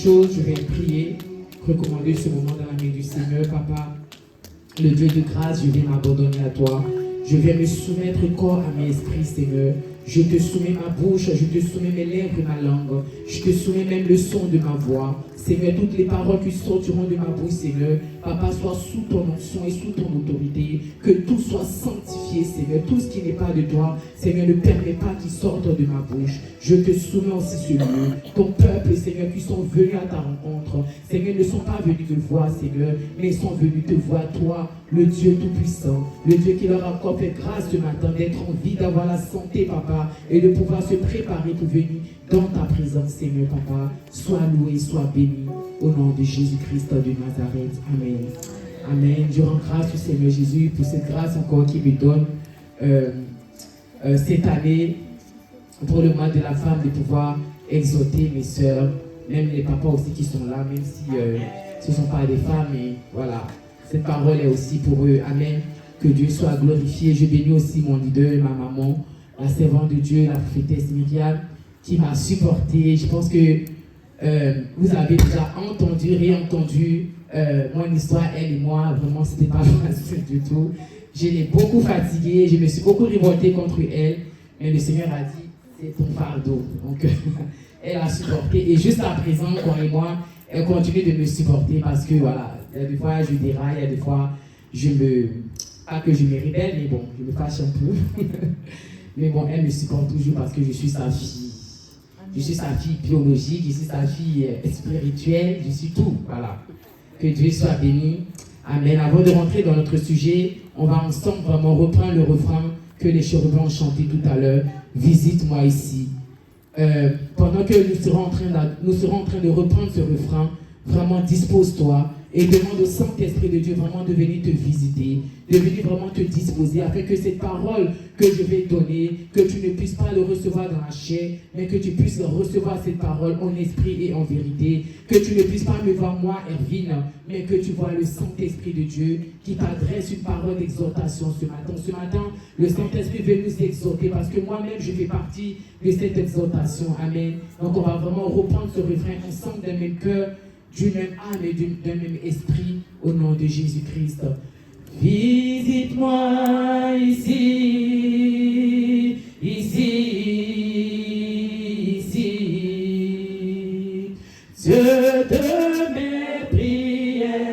chose, je vais prier, recommander ce moment dans la main du Seigneur, Papa. Le Dieu de grâce, je viens m'abandonner à toi. Je viens me soumettre corps à mes esprits, Seigneur. Je te soumets ma bouche, je te soumets mes lèvres et ma langue. Je te soumets même le son de ma voix. Seigneur, toutes les paroles qui sortiront de ma bouche, Seigneur, Papa, sois sous ton onction et sous ton autorité. Que tout soit sanctifié, Seigneur. Tout ce qui n'est pas de toi, Seigneur, ne permet pas qu'il sorte de ma bouche. Je te soumets aussi ce lieu. Ton peuple, Seigneur, qui sont venus à ta rencontre. Seigneur, ne sont pas venus te voir, Seigneur, mais ils sont venus te voir, toi, le Dieu Tout-Puissant. Le Dieu qui leur a encore fait grâce ce matin d'être en vie, d'avoir la santé, Papa, et de pouvoir se préparer pour venir dans ta présence, Seigneur, Papa. Sois loué, sois béni. Au nom de Jésus-Christ de Nazareth. Amen. Amen. Je rends grâce au Seigneur Jésus pour cette grâce encore qu'il me donne cette année pour le mois de la femme de pouvoir exhorter mes soeurs, même les papas aussi qui sont là, même si ce ne sont pas des femmes, mais voilà. Cette parole est aussi pour eux. Amen. Que Dieu soit glorifié. Je bénis aussi mon leader, ma maman, la servante de Dieu, la prophétesse Myriam, qui m'a supporté. Je pense que vous avez déjà entendu, réentendu mon histoire, elle et moi. Vraiment, ce n'était pas facile du tout. Je l'ai beaucoup fatiguée, je me suis beaucoup révoltée contre elle. Mais le Seigneur a dit, c'est ton fardeau. Donc, elle a supporté. Et jusqu'à présent, moi et moi, elle continue de me supporter parce que, voilà, il y a des fois, je déraille, il y a des fois, pas que je me rébelle, mais bon, je me fâche un peu. Mais bon, elle me supporte toujours parce que je suis sa fille. Je suis sa fille biologique, je suis sa fille spirituelle, je suis tout. Voilà. Que Dieu soit béni. Amen. Avant de rentrer dans notre sujet, on va ensemble vraiment reprendre le refrain que les chérubins ont chanté tout à l'heure. Visite-moi ici. Pendant que nous serons en train de reprendre ce refrain, vraiment dispose-toi et demande au Saint-Esprit de Dieu vraiment de venir te visiter, de venir vraiment te disposer afin que cette parole que je vais donner, que tu ne puisses pas le recevoir dans la chair, mais que tu puisses recevoir cette parole en esprit et en vérité, que tu ne puisses pas me voir moi, Ervine, mais que tu vois le Saint-Esprit de Dieu qui t'adresse une parole d'exhortation ce matin. Ce matin, le Saint-Esprit veut nous exhorter parce que moi-même, je fais partie de cette exhortation. Amen. Donc, on va vraiment reprendre ce refrain ensemble d'un même cœur, d'une même âme et d'un même esprit, au nom de Jésus-Christ. Visite-moi ici, ici, ici, Dieu de mes prières,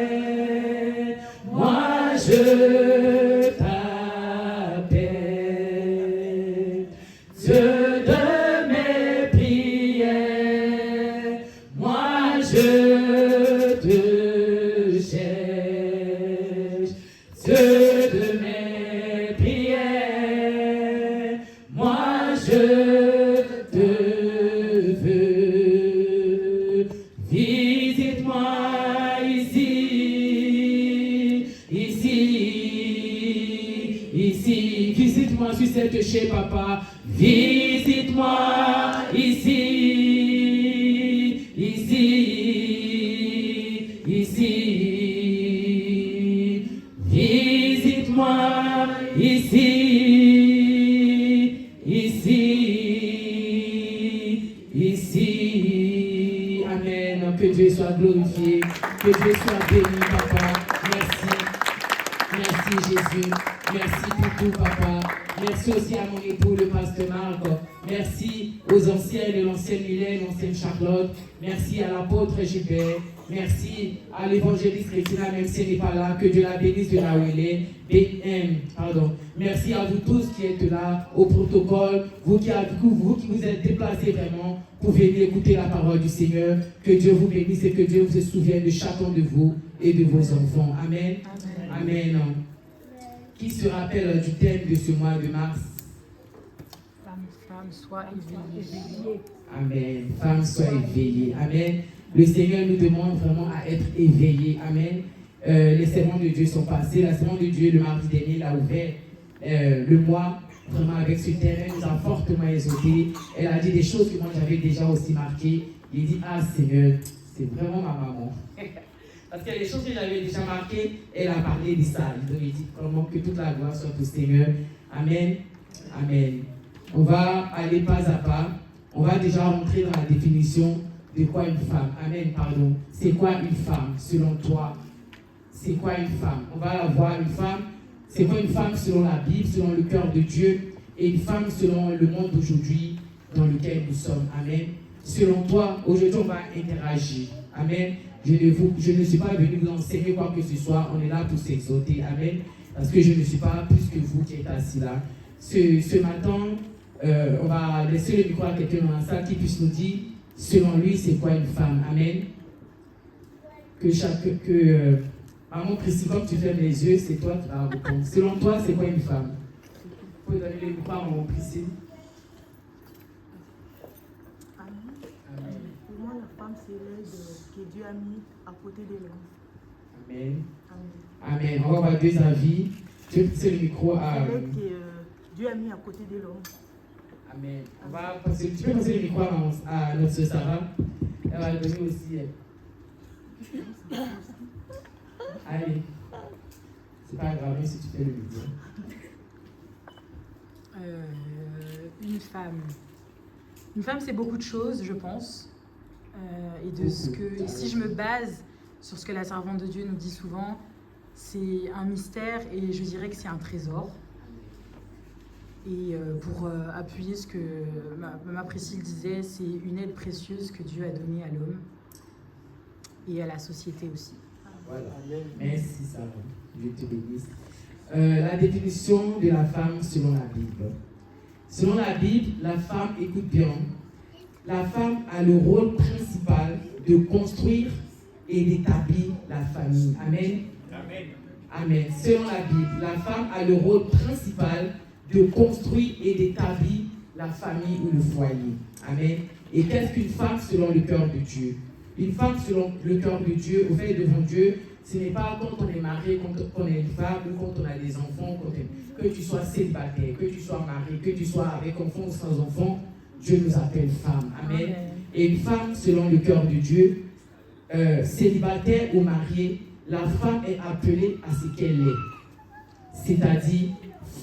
moi je t'appelle, Dieu de mes prières, moi je cette chez papa, visite-moi ici, ici, ici, visite-moi ici, ici, ici. Amen. Que Dieu soit glorifié, que Dieu soit béni, papa. Merci. Merci Jésus. Merci pour tout, papa. Merci aussi à mon époux, le pasteur Marc. Merci aux anciennes, l'ancienne Mylène, l'ancienne Charlotte. Merci à l'apôtre Gilbert. Merci à l'évangéliste Christina, même si elle n'est pas là. Que Dieu la bénisse de là où elle est. Merci à vous tous qui êtes là au protocole. Vous qui vous êtes déplacés vraiment pour venir écouter la parole du Seigneur. Que Dieu vous bénisse et que Dieu se souvienne de chacun de vous et de vos enfants. Amen. Amen. Amen. Qui se rappelle du thème de ce mois de mars? Femme, sois éveillée. Amen. Femme, sois éveillée. Amen. Le Seigneur nous demande vraiment à être éveillés. Amen. Les serments de Dieu sont passés. La sermon de Dieu, le mardi dernier, l'a ouvert le mois, vraiment avec ce thème. Elle nous a fortement exhortés. Elle a dit des choses que moi j'avais déjà aussi marquées. Il dit, ah Seigneur, c'est vraiment ma maman. Parce qu'il y a des choses que j'avais déjà marquées, elle a parlé de ça. Donc il dit vraiment que toute la gloire soit au Seigneur. Amen. Amen. On va aller pas à pas. On va déjà rentrer dans la définition de quoi une femme. Amen, pardon. C'est quoi une femme selon toi? C'est quoi une femme? On va la voir, une femme. C'est quoi une femme selon la Bible, selon le cœur de Dieu, et une femme selon le monde d'aujourd'hui dans lequel nous sommes. Amen. Selon toi, aujourd'hui, on va interagir. Amen. Je ne suis pas venu vous enseigner quoi que ce soit. On est là pour s'exhorter. Amen. Parce que je ne suis pas plus que vous qui êtes assis là. Ce matin, on va laisser le micro à quelqu'un dans la salle qui puisse nous dire, selon lui, c'est quoi une femme. Amen. Maman Priscille, comme tu fermes les yeux, c'est toi qui vas répondre. Selon toi, c'est quoi une femme? Vous pouvez donner le micro à Maman Priscille. Amen. Pour moi, la femme, c'est l'aide que Dieu a mis à côté de l'homme. Amen. Amen. Amen. On va avoir deux avis. Tu peux passer le micro à... C'est l'aide que Dieu a mis à côté de l'homme. Amen. Tu peux passer le micro à notre sœur Sarah. Elle va le donner aussi. Allez. C'est pas grave, même si tu fais le vidéo. Une femme. Une femme, c'est beaucoup de choses, je pense. Si je me base sur ce que la servante de Dieu nous dit souvent, c'est un mystère et je dirais que c'est un trésor. Et pour appuyer ce que ma Priscille disait, c'est une aide précieuse que Dieu a donnée à l'homme et à la société aussi. Voilà. Merci Sarah. Dieu te bénisse. La définition de la femme selon la Bible. Selon la Bible, la femme, écoute bien, la femme a le rôle principal de construire et d'établir la famille. Amen. Amen. Amen. Selon la Bible, la femme a le rôle principal de construire et d'établir la famille ou le foyer. Amen. Et qu'est-ce qu'une femme selon le cœur de Dieu? Une femme selon le cœur de Dieu, au fait devant Dieu, ce n'est pas quand on est marié, quand on est une femme ou quand on a des enfants, que tu sois célibataire, que tu sois marié, que tu sois avec enfants ou sans enfants, Dieu nous appelle femme. Amen. Amen. Et une femme selon le cœur de Dieu, célibataire ou mariée, la femme est appelée à ce qu'elle est, c'est-à-dire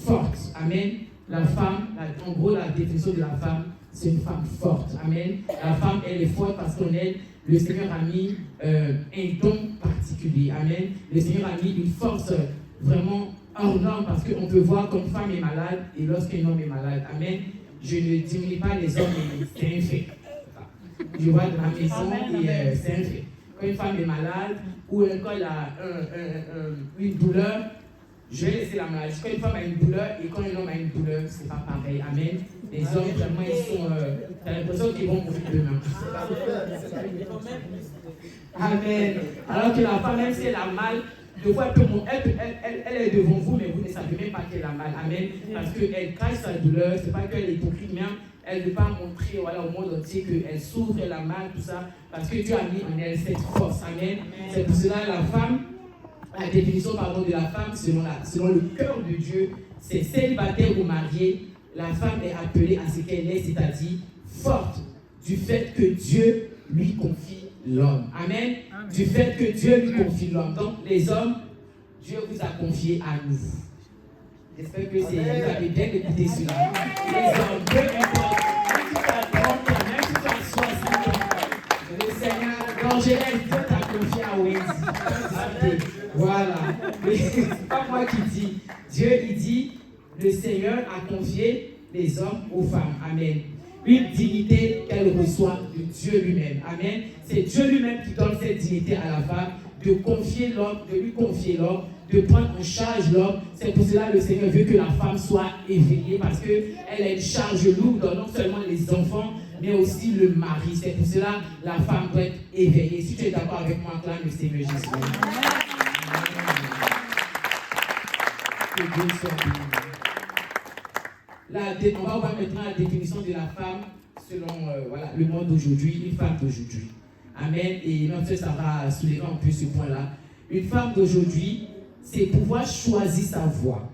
forte. Amen. La femme, en gros, la définition de la femme, c'est une femme forte. Amen. La femme, elle est forte parce qu'en elle, le Seigneur a mis un don particulier. Amen. Le Seigneur a mis une force vraiment hors norme parce qu'on peut voir qu'une femme est malade et lorsqu'un homme est malade. Amen. Je ne diminue pas les hommes, mais c'est un fait. Je vois dans la maison et c'est un fait. Quand une femme est malade ou quand elle a une douleur, je vais laisser la maladie. Quand une femme a une douleur et quand un homme a une douleur, c'est pas pareil. Amen. Les hommes, vraiment, ils sont. T'as l'impression qu'ils vont mourir demain. Amen. Alors que la femme, même si elle a mal, de fois, elle est devant vous, mais vous ne savez même pas qu'elle a mal. Amen. Parce qu'elle cache sa douleur. C'est pas qu'elle est hypocrite, mais elle ne veut pas montrer au monde entier qu'elle souffre, elle a mal, tout ça. Parce que Dieu a mis en elle cette force. Amen. C'est pour cela la femme. La définition de la femme selon le cœur de Dieu, c'est célibataire ou mariée. La femme est appelée à ce qu'elle est, c'est-à-dire forte du fait que Dieu lui confie l'homme. Amen. Amen. Du fait que Dieu lui confie l'homme. Donc les hommes, Dieu vous a confié à nous. J'espère que vous avez bien écouté cela. Les hommes, peu importe, même si tu as 30 ans, même si tu as 60 ans, le Seigneur, quand je laisse, Dieu t'a confié à Wendy. Voilà. C'est pas moi qui dis. Dieu, il dit, le Seigneur a confié les hommes aux femmes. Amen. Une dignité qu'elle reçoit de Dieu lui-même. Amen. C'est Dieu lui-même qui donne cette dignité à la femme, de confier l'homme, de lui confier l'homme, de prendre en charge l'homme. C'est pour cela que le Seigneur veut que la femme soit éveillée, parce qu'elle a une charge lourde, non seulement les enfants, mais aussi le mari. C'est pour cela que la femme doit être éveillée. Si tu es d'accord avec moi, acclame le Seigneur Jésus. Que Dieu soit béni. On va voir maintenant la définition de la femme selon le monde d'aujourd'hui, une femme d'aujourd'hui. Amen. Et notre sœur Sarah soulever un peu ce point-là. Une femme d'aujourd'hui, c'est pouvoir choisir sa voie,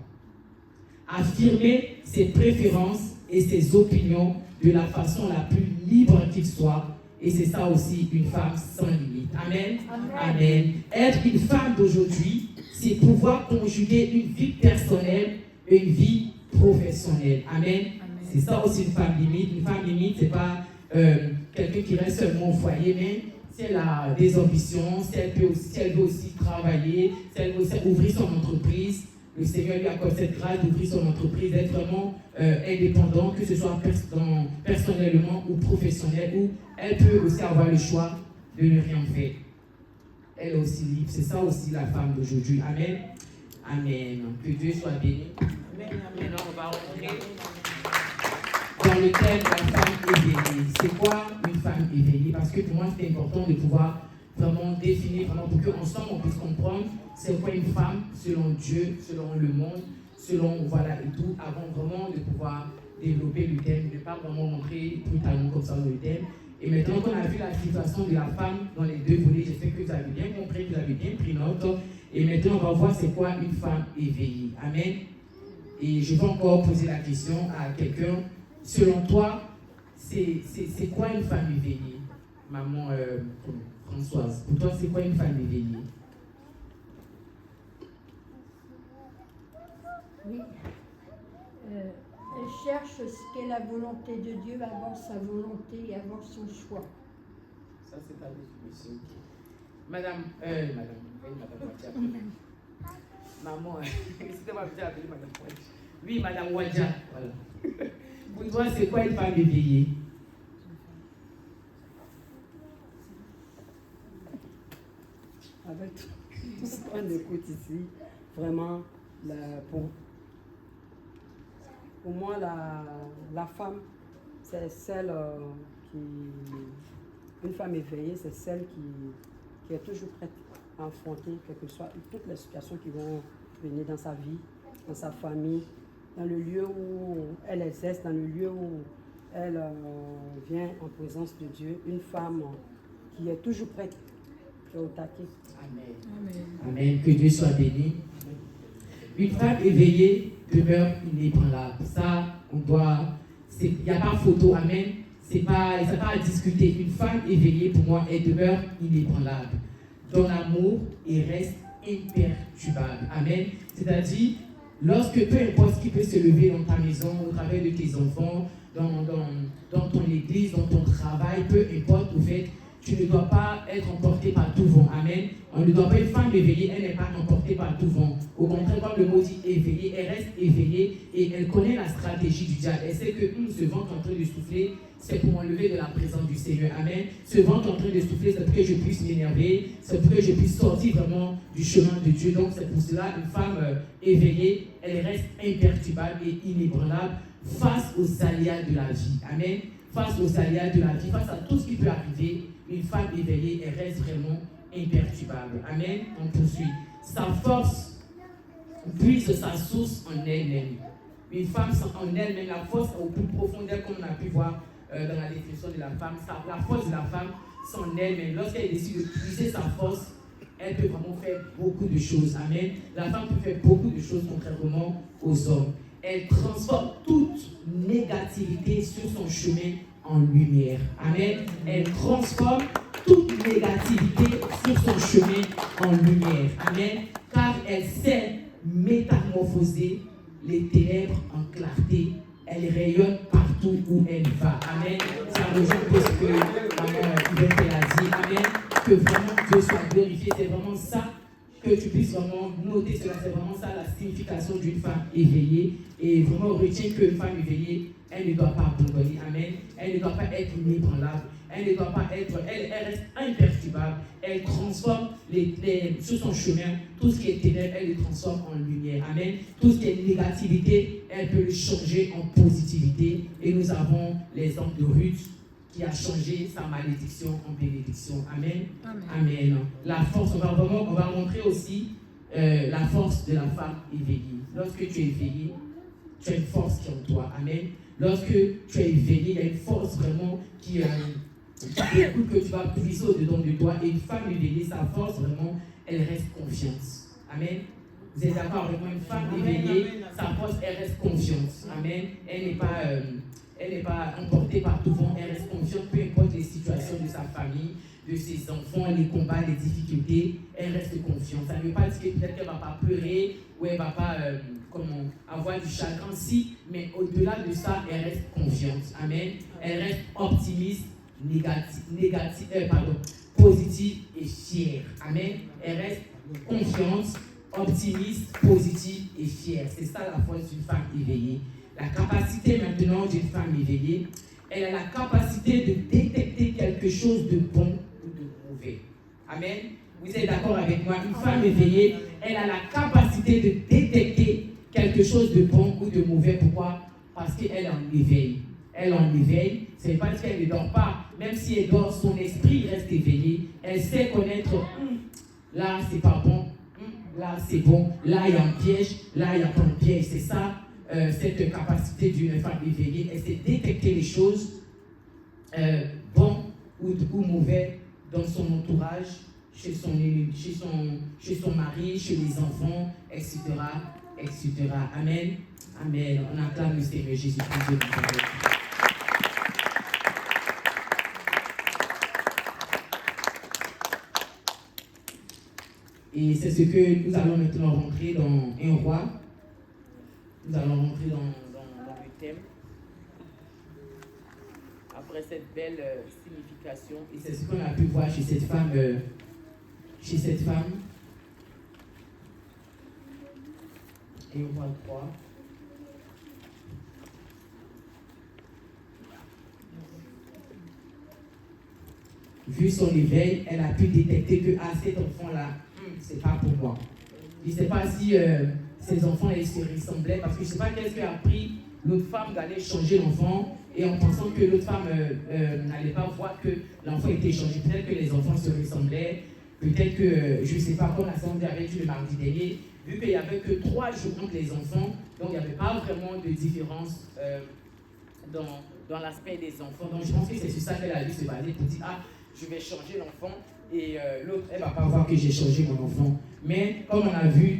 affirmer ses préférences et ses opinions de la façon la plus libre qu'il soit. Et c'est ça aussi une femme sans limite. Amen. Amen. Amen. Être une femme d'aujourd'hui, c'est pouvoir conjuguer une vie personnelle et une vie professionnelle. Amen. Amen. C'est ça aussi une femme limite. Une femme limite, c'est pas quelqu'un qui reste seulement au foyer, mais si elle a des ambitions, si elle veut aussi travailler, si elle veut aussi ouvrir son entreprise, le Seigneur lui accorde cette grâce d'ouvrir son entreprise, d'être vraiment indépendant, que ce soit personnellement ou professionnel, ou elle peut aussi avoir le choix de ne rien faire. Elle est aussi libre. C'est ça aussi la femme d'aujourd'hui. Amen. Amen. Que Dieu soit béni. Amen. Amen. On va rentrer dans le thème de la femme éveillée. C'est quoi une femme éveillée? Parce que pour moi, c'est important de pouvoir vraiment définir, vraiment pour qu'ensemble on puisse comprendre c'est quoi une femme selon Dieu, selon le monde, selon voilà et tout, avant vraiment de pouvoir développer le thème, de ne pas vraiment montrer brutalement comme ça dans le thème. Et maintenant qu'on a vu la situation de la femme dans les deux volets, j'espère que vous avez bien compris, que vous avez bien pris note. Et maintenant, on va voir c'est quoi une femme éveillée. Amen. Et je vais encore poser la question à quelqu'un. Selon toi, c'est quoi une femme éveillée? Maman Françoise, pour toi, c'est quoi une femme éveillée? Oui. Elle cherche ce qu'est la volonté de Dieu avant sa volonté et avant son choix. Ça, c'est ta définition. Madame Maman, c'était ma petite appelée Madame Wadja. Oui, Madame Wadja. Voilà. Pour toi, c'est quoi une femme éveillée? Avec tout ce qu'on écoute ici, vraiment, pour moi, la femme, c'est celle une femme éveillée, c'est celle qui est toujours prête à affronter, quelles que soient toutes les situations qui vont venir dans sa vie, dans sa famille, dans le lieu où elle exerce, dans le lieu où elle vient en présence de Dieu. Une femme qui est toujours prête, qui est au taquet. Amen. Amen. Amen. Que Dieu soit béni. Une femme éveillée demeure inébranlable. Ça, il n'y a pas photo. Amen. Ça n'a pas à discuter. Une femme éveillée, pour moi, elle demeure inébranlable. Dans l'amour, elle reste imperturbable. Amen. C'est-à-dire, lorsque peu importe ce qui peut se lever dans ta maison, au travers de tes enfants, dans ton église, dans ton travail, peu importe, au fait, tu ne dois pas être emporté par tout vent. Amen. On ne doit pas, une femme éveillée, elle n'est pas emportée par tout vent. Au contraire, comme le mot dit éveillée, elle reste éveillée et elle connaît la stratégie du diable. Elle sait que ce vent qui est en train de souffler, c'est pour m'enlever de la présence du Seigneur. Amen. Ce vent qui est en train de souffler, c'est pour que je puisse m'énerver, c'est pour que je puisse sortir vraiment du chemin de Dieu. Donc c'est pour cela, une femme éveillée, elle reste imperturbable et inébranlable face aux aléas de la vie. Amen. Face aux aléas de la vie, face à tout ce qui peut arriver, une femme éveillée, elle reste vraiment imperturbable. Amen. On poursuit. Sa force puise sa source en elle-même. Une femme en elle-même, la force au plus profondeur, comme on a pu voir dans la définition de la femme. La force de la femme, c'est en elle-même. Lorsqu'elle décide de puiser sa force, elle peut vraiment faire beaucoup de choses. Amen. La femme peut faire beaucoup de choses contrairement aux hommes. Elle transforme toute négativité sur son chemin en lumière. Amen. Elle transforme toute négativité sur son chemin en lumière. Amen. Car elle sait métamorphoser les ténèbres en clarté. Elle rayonne partout où elle va. Amen. Ça rejoint ce que Maman Yvette a dit. Amen. Que vraiment Dieu soit glorifié. C'est vraiment ça, que tu puisses vraiment noter cela. C'est vraiment ça la signification d'une femme éveillée. Et vraiment retiens qu'une femme éveillée, elle ne doit pas abandonner. Amen. Elle ne doit pas être inébranlable. Elle ne doit pas être, elle reste imperturbable. Elle transforme sur son chemin, tout ce qui est ténèbres, elle le transforme en lumière. Amen. Tout ce qui est négativité, elle peut le changer en positivité. Et nous avons l'exemple de Ruth qui a changé sa malédiction en bénédiction. Amen. Amen. Amen. La force, on va montrer aussi la force de la femme éveillée. Lorsque tu es éveillé, tu as une force qui est en toi. Amen. Lorsque tu es éveillé, il y a une force vraiment qui écoute que tu vas puiser au-dedans de toi. Et une femme éveillée, sa force vraiment, elle reste confiance. Amen. Vous êtes d'accord avec moi? Une femme éveillée, sa force, elle reste confiance. Amen. Elle n'est pas emportée par tout vent. Elle reste confiante, peu importe les situations de sa famille, de ses enfants, les combats, les difficultés, elle reste confiante. Ça ne veut pas dire que peut-être qu'elle ne va pas pleurer ou elle ne va pas avoir du chagrin, si, mais au-delà de ça, elle reste confiante. Amen. Elle reste optimiste, positive et fière. Amen. Elle reste confiante, optimiste, positive et fière. C'est ça la force d'une femme éveillée. La capacité maintenant d'une femme éveillée, elle a la capacité de détecter quelque chose de bon ou de mauvais. Amen. Vous êtes d'accord avec moi? Une femme éveillée, elle a la capacité de détecter quelque chose de bon ou de mauvais. Pourquoi? Parce qu'elle est en éveil. Elle est en éveil, ce n'est pas parce qu'elle ne dort pas. Même si elle dort, son esprit reste éveillé. Elle sait connaître, là c'est pas bon, là c'est bon, là il y a un piège, là il n'y a pas un piège. C'est ça, cette capacité d'une femme éveillée. Elle sait détecter les choses bons ou mauvais dans son entourage, chez son mari, chez les enfants, etc. etc. Amen. Amen. On acclame le Seigneur Jésus-Christ. Et c'est ce que nous allons maintenant rentrer dans un roi. Nous allons rentrer dans le thème. Après cette belle signification. Et c'est ce qu'on a pu voir chez cette femme. Et on voit 3. Vu son éveil, elle a pu détecter que cet enfant-là, c'est pas pour moi. Je ne sais pas si ces enfants se ressemblaient, parce que je ne sais pas qu'est-ce qui a pris l'autre femme d'aller changer l'enfant, et en pensant que l'autre femme n'allait pas voir que l'enfant était changé. Peut-être que les enfants se ressemblaient, peut-être que, je ne sais pas, comme la semaine avait dit le mardi dernier, vu qu'il n'y avait que 3 jours entre les enfants, donc il n'y avait pas vraiment de différence dans l'aspect des enfants. Donc je pense que c'est sur ça qu'elle a dû se baser pour dire, je vais changer l'enfant, et l'autre, elle ne va pas voir que j'ai changé mon enfant. Mais comme on a vu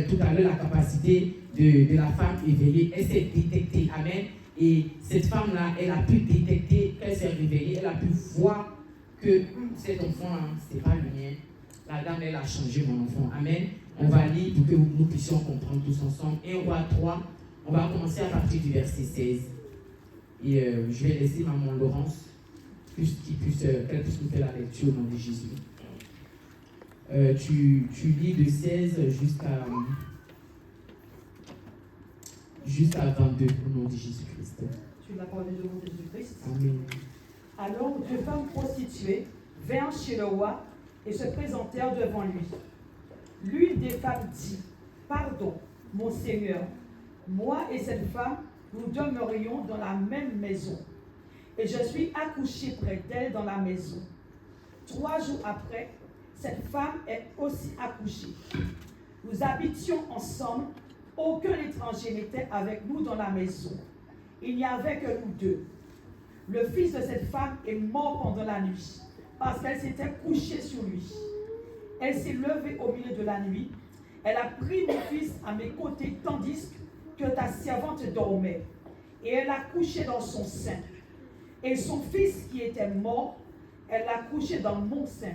tout à l'heure, la capacité de la femme éveillée, elle s'est détectée. Amen. Et cette femme-là, elle a pu détecter qu'elle s'est réveillée, elle a pu voir que cet enfant-là, ce n'est pas le mien. La dame, elle a changé mon enfant. Amen. On va lire pour que nous puissions comprendre tous ensemble. 1 Roi 3, on va commencer à partir du verset 16. Et je vais laisser maman Laurence, qu'elle puisse nous faire la lecture au nom de Jésus. Tu lis de 16 jusqu'à 22 au nom de Jésus-Christ. Tu l'as parlé de mon Jésus-Christ. Amen. Alors 2 femmes prostituées vinrent chez le roi et se présentèrent devant lui. L'une des femmes dit, « Pardon, mon Seigneur, moi et cette femme, nous demeurions dans la même maison, et je suis accouchée près d'elle dans la maison. 3 jours après, cette femme est aussi accouchée. Nous habitions ensemble, aucun étranger n'était avec nous dans la maison. Il n'y avait que nous 2. Le fils de cette femme est mort pendant la nuit, parce qu'elle s'était couchée sur lui. Elle s'est levée au milieu de la nuit. Elle a pris mon fils à mes côtés, tandis que ta servante dormait. Et elle l'a couché dans son sein. Et son fils qui était mort, elle l'a couché dans mon sein.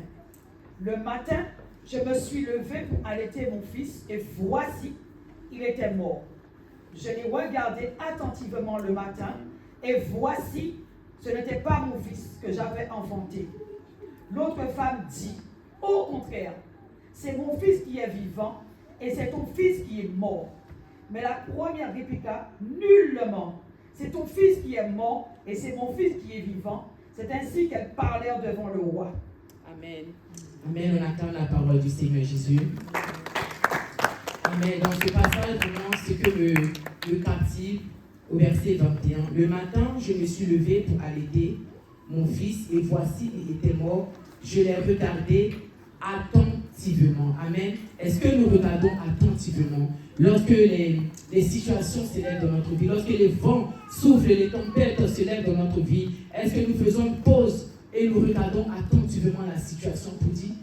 Le matin, je me suis levée pour allaiter mon fils, et voici, il était mort. Je l'ai regardé attentivement le matin, et voici, ce n'était pas mon fils que j'avais enfanté. L'autre femme dit, au contraire, c'est mon fils qui est vivant, et c'est ton fils qui est mort. Mais la première répliqua, nullement. C'est ton fils qui est mort, et c'est mon fils qui est vivant. C'est ainsi qu'elles parlèrent devant le roi. Amen. Amen. On attend la parole du Seigneur Jésus. Amen. Dans ce passage, vraiment, ce que le captive, au verset 21. Le matin, je me suis levée pour allaiter mon fils, et voici, il était mort. Je l'ai regardé attentivement. Amen. Est-ce que nous regardons attentivement lorsque les situations se lèvent dans notre vie, lorsque les vents soufflent, les tempêtes se lèvent dans notre vie? Est-ce que nous faisons une pause et nous regardons attentivement la situation pour dire,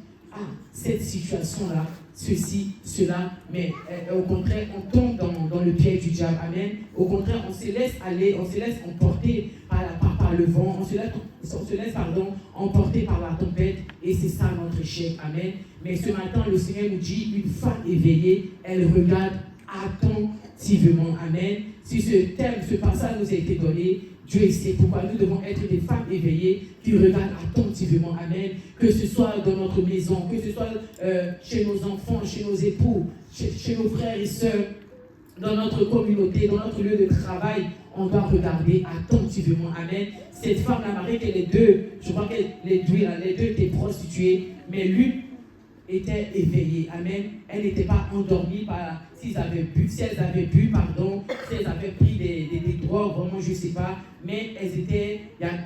cette situation-là, ceci, cela, mais au contraire, on tombe dans le piège du diable. Amen. Au contraire, on se laisse aller, on se laisse emporter par le vent, on se laisse emporter par la tempête, et c'est ça notre échec. Amen. Mais ce matin, le Seigneur nous dit, une femme éveillée, elle regarde attentivement. Amen. Si ce thème, ce passage nous a été donné, Dieu sait pourquoi nous devons être des femmes éveillées qui regardent attentivement. Amen. Que ce soit dans notre maison, que ce soit chez nos enfants, chez nos époux, chez nos frères et sœurs, dans notre communauté, dans notre lieu de travail, on doit regarder attentivement. Amen. Cette femme, la Marie, que les deux, je crois que les deux étaient prostituées, mais l'une était éveillée. Amen. Elle n'était pas endormie si elles avaient bu, si elles avaient pris des drogues, vraiment, je ne sais pas. Mais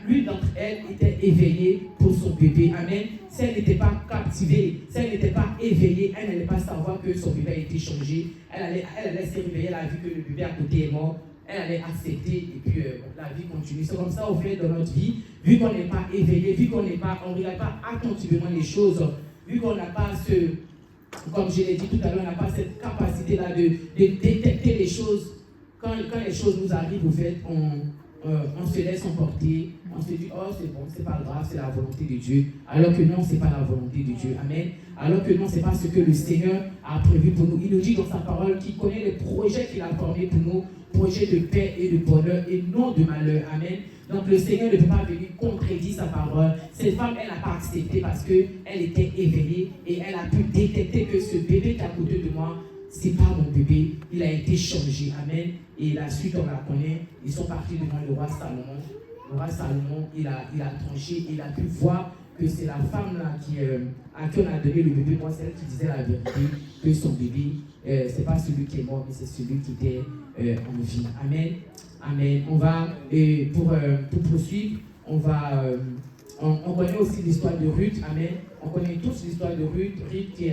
l'une d'entre elles était éveillée pour son bébé. Amen. Si elle n'était pas captivée, si elle n'était pas éveillée, elle n'allait pas savoir que son bébé a été changé. Elle allait se réveiller, elle a vu que le bébé à côté est mort. Elle allait accepter et puis la vie continue. C'est comme ça au fait dans notre vie, vu qu'on n'est pas éveillé, vu qu'on ne regarde pas attentivement les choses, vu qu'on n'a pas comme je l'ai dit tout à l'heure, on n'a pas cette capacité-là de détecter les choses. Quand les choses nous arrivent, au fait, on se laisse emporter, on se dit, oh c'est bon, c'est pas grave, c'est la volonté de Dieu. Alors que non, c'est pas la volonté de Dieu. Amen. Alors que non, c'est pas ce que le Seigneur a prévu pour nous. Il nous dit dans sa parole qu'il connaît les projets qu'il a formés pour nous, projets de paix et de bonheur et non de malheur. Amen. Donc le Seigneur ne peut pas venir contredire sa parole. Cette femme, elle n'a pas accepté parce qu'elle était éveillée et elle a pu détecter que ce bébé qui est à côté de moi, c'est pas mon bébé, il a été changé. Amen. Et la suite, on la connaît. Ils sont partis devant le roi Salomon. Le roi Salomon, il a tranché, il a pu voir que c'est la femme là à qui on a donné le bébé. Moi, c'est elle qui disait la vérité, que son bébé, c'est pas celui qui est mort, mais c'est celui qui était en vie. Amen. Amen. On va, pour poursuivre, on connaît aussi l'histoire de Ruth. Amen. On connaît tous l'histoire de Ruth. Ruth qui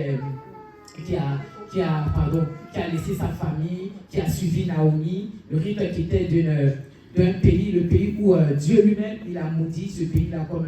a laissé sa famille, qui a suivi Naomi. Ruth qui était d'un pays, le pays où Dieu lui-même, il a maudit ce pays-là, comme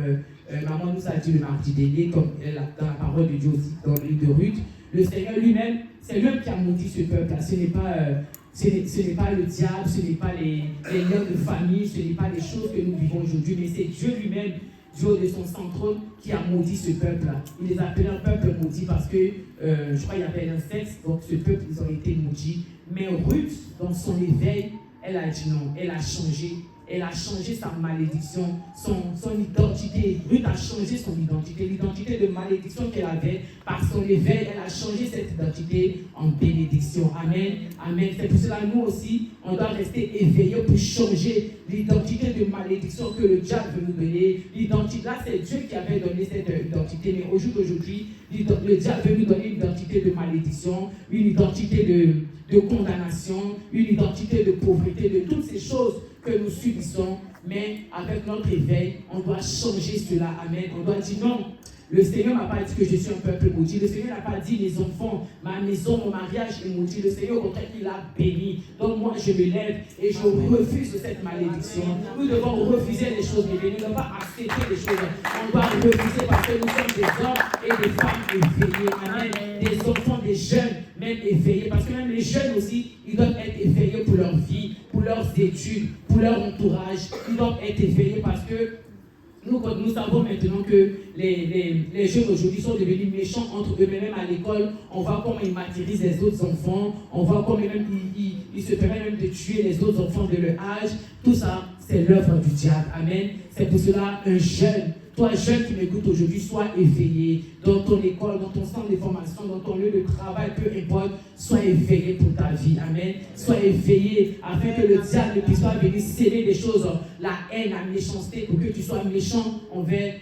maman nous a dit le mardi dernier, comme dans la parole de Dieu aussi, dans le livre de Ruth. Le Seigneur lui-même, c'est lui qui a maudit ce peuple-là. Ce n'est pas le diable, ce n'est pas les liens de famille, ce n'est pas les choses que nous vivons aujourd'hui, mais c'est Dieu lui-même, du haut de son saint trône, qui a maudit ce peuple-là. Il les a appelés un peuple maudit parce que, je crois qu'il y avait l'inceste, donc ce peuple, ils ont été maudits. Mais Ruth, dans son éveil, elle a dit non, elle a changé sa malédiction, son identité. Ruth a changé son identité, l'identité de malédiction qu'elle avait. Par son éveil, elle a changé cette identité en bénédiction. Amen. Amen. C'est pour cela, nous aussi, on doit rester éveillés pour changer l'identité de malédiction que le diable veut nous donner. L'identité, là, c'est Dieu qui avait donné cette identité. Mais au jour d'aujourd'hui, le diable veut nous donner une identité de malédiction, une identité de condamnation, une identité de pauvreté, de toutes ces choses que nous subissons, mais avec notre éveil, on doit changer cela. Amen. On doit dire non. Le Seigneur n'a pas dit que je suis un peuple maudit. Le Seigneur n'a pas dit mes enfants, ma maison, mon mariage est maudit. Le Seigneur, au contraire, il a béni. Donc moi, je me lève et je refuse cette malédiction. Nous devons refuser les choses mauvaises. Nous ne devons pas accepter les choses. On doit refuser parce que nous sommes des hommes et des femmes éveillés. Amen. Des enfants, des jeunes, même éveillés. Parce que même les jeunes aussi, ils doivent être éveillés pour leur vie, pour leurs études, pour leur entourage. Ils doivent être éveillés parce que nous savons maintenant que les jeunes aujourd'hui sont devenus méchants entre eux-mêmes à l'école. On voit comment ils martyrisent les autres enfants. On voit comment même ils se permettent même de tuer les autres enfants de leur âge. Tout ça, c'est l'œuvre du diable. Amen. C'est pour cela un jeune. Toi, jeune qui m'écoute aujourd'hui, sois éveillé dans ton école, dans ton centre de formation, dans ton lieu de travail, peu importe, sois éveillé pour ta vie. Amen. Sois éveillé afin que le diable ne puisse pas venir sceller des choses, la haine, la méchanceté, pour que tu sois méchant envers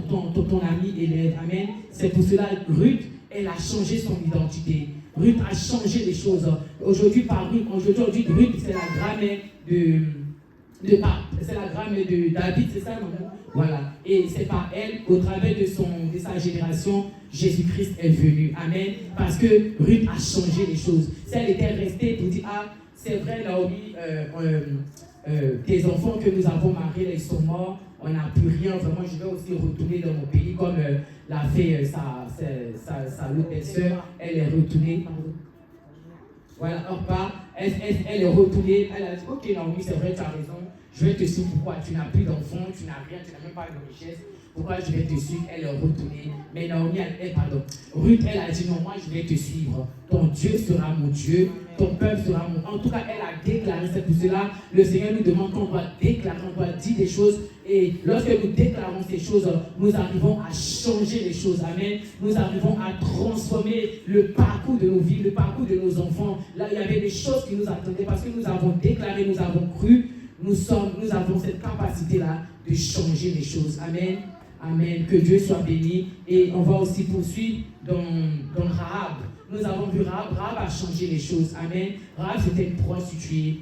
ton ami élève. Amen. C'est pour cela que Ruth, elle a changé son identité. Ruth a changé les choses. Aujourd'hui, Ruth, c'est la grammaire c'est la grammaire de David, c'est ça, maman? Voilà. Et c'est par elle, au travers de sa génération, Jésus-Christ est venu. Amen. Parce que Ruth a changé les choses. Si elle était restée pour dire, ah, c'est vrai, Naomi, tes enfants que nous avons mariés, ils sont morts, on n'a plus rien, vraiment, je vais aussi retourner dans mon pays, comme l'a fait sa l'autre belle-sœur, elle est retournée, pardon. Voilà, Orpa, elle est retournée, elle a dit, ok Naomi, c'est vrai, tu as raison, je vais te suivre, pourquoi? Tu n'as plus d'enfants, tu n'as rien, tu n'as même pas de richesse, pourquoi je vais te suivre? Elle est retournée, mais Naomi, Ruth, elle a dit, non, moi je vais te suivre, ton Dieu sera mon Dieu, ton peuple sera mon... En tout cas, elle a déclaré, c'est pour cela, le Seigneur nous demande qu'on doit déclarer, on doit dire des choses, et lorsque nous déclarons ces choses, nous arrivons à changer les choses, amen, nous arrivons à transformer le parcours de nos vies, le parcours de nos enfants. Là, il y avait des choses qui nous attendaient, parce que nous avons déclaré, nous avons cru, nous avons cette capacité-là de changer les choses, amen. Amen, que Dieu soit béni. Et on va aussi poursuivre dans Rahab. Nous avons vu Rahab a changé les choses. Amen. Rahab, c'était une prostituée.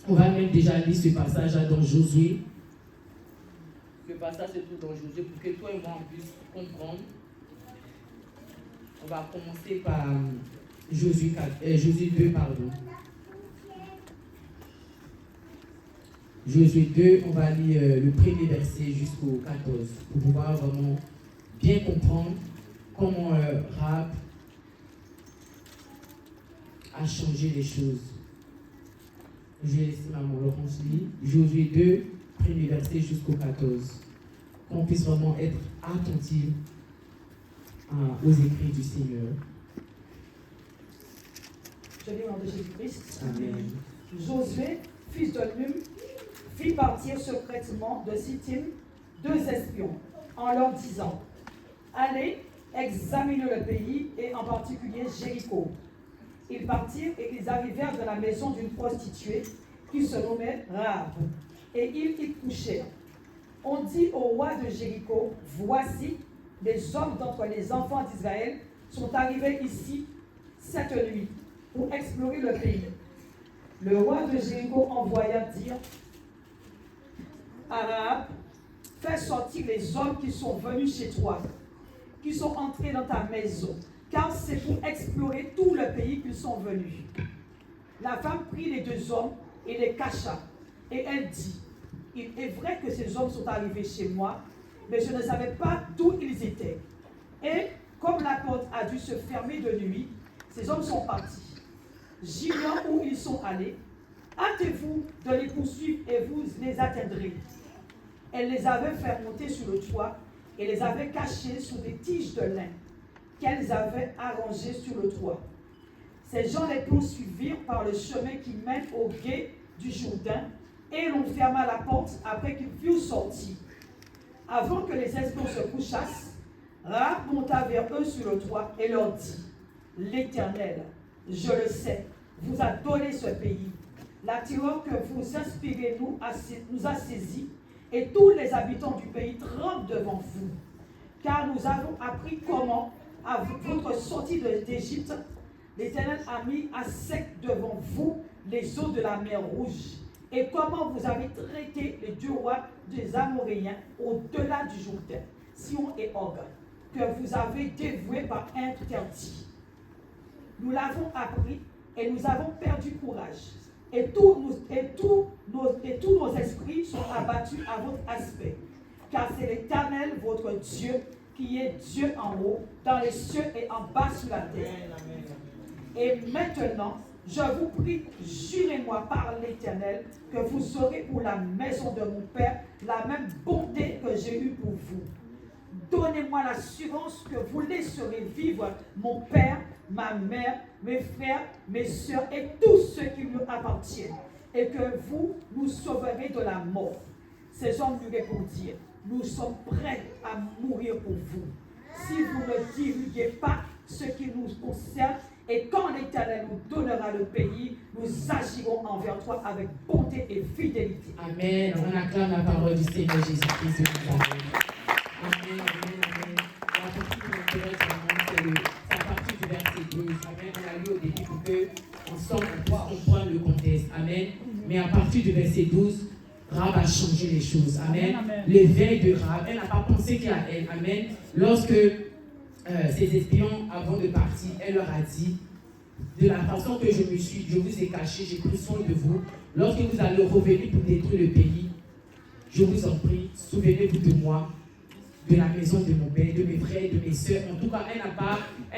On va même déjà lire ce passage-là dans Josué. Le passage se trouve dans Josué pour que toi et moi on puisse comprendre. On va commencer par Josué 2, pardon. Josué 2, on va lire le premier verset jusqu'au 14 pour pouvoir vraiment bien comprendre comment Rahab a changé les choses. Je vais laisser maman Laurence lire. Josué 2, premier verset jusqu'au 14. Qu'on puisse vraiment être attentif aux écrits du Seigneur. Je lis au nom de Jésus-Christ. Amen. Josué, fils de Num, fit partir secrètement de Sittim 2 espions, en leur disant, allez, examinez le pays, et en particulier Jéricho. Ils partirent et ils arrivèrent dans la maison d'une prostituée qui se nommait Rahab, et ils y couchèrent. On dit au roi de Jéricho, voici, les hommes d'entre les enfants d'Israël sont arrivés ici cette nuit pour explorer le pays. Le roi de Jéricho envoya dire à Rahab, fais sortir les hommes qui sont venus chez toi, qui sont entrés dans ta maison, car c'est pour explorer tout le pays qu'ils sont venus. La femme prit les 2 hommes et les cacha, et elle dit, il est vrai que ces hommes sont arrivés chez moi, mais je ne savais pas d'où ils étaient. Et comme la porte a dû se fermer de nuit, ces hommes sont partis. J'ignore où ils sont allés. Hâtez-vous de les poursuivre et vous les atteindrez. Elle les avait fait monter sur le toit et les avait cachés sous des tiges de lin qu'elles avaient arrangées sur le toit. Ces gens les poursuivirent par le chemin qui mène au gué du Jourdain et l'on ferma la porte après qu'ils furent sortis. Avant que les espions se couchassent, Rahab monta vers eux sur le toit et leur dit, l'Éternel, je le sais, vous a donné ce pays. La terreur que vous inspirez nous a saisis, et tous les habitants du pays tremblent devant vous. Car nous avons appris comment, à votre sortie d'Égypte, l'Éternel a mis à sec devant vous les eaux de la mer Rouge, et comment vous avez traité les 2 rois des Amoréens au-delà du Jourdain, Sion et Og, que vous avez dévoués par interdit. Nous l'avons appris et nous avons perdu courage. Et tous nos esprits sont abattus à votre aspect. Car c'est l'Éternel, votre Dieu, qui est Dieu en haut, dans les cieux et en bas sous la terre. Et maintenant, je vous prie, jurez-moi par l'Éternel, que vous aurez pour la maison de mon Père la même bonté que j'ai eue pour vous. Donnez-moi l'assurance que vous laisserez vivre mon Père, ma mère, mes frères, mes soeurs et tous ceux qui nous appartiennent, et que vous nous sauverez de la mort. Ces hommes lui répondirent, nous sommes prêts à mourir pour vous. Si vous ne divulguez pas ce qui nous concerne, et quand l'Éternel nous donnera le pays, nous agirons envers toi avec bonté et fidélité. Amen. On acclame la parole du Seigneur Jésus-Christ. Amen, amen, amen. La partie qui m'intéresse vraiment, c'est la partie du verset 12. Amen. On a lu au début pour que ensemble on puisse comprendre le contexte. Amen. Mais à partir du verset 12, Rahab a changé les choses. Amen. L'éveil de Rahab, elle n'a pas pensé qu'à elle. Amen. Lorsque ses espions, avant de partir, elle leur a dit, de la façon que je vous ai caché, j'ai pris soin de vous. Lorsque vous allez revenir pour détruire le pays, je vous en prie, souvenez-vous de moi, de la maison de mon père, de mes frères, de mes soeurs. En tout cas, elle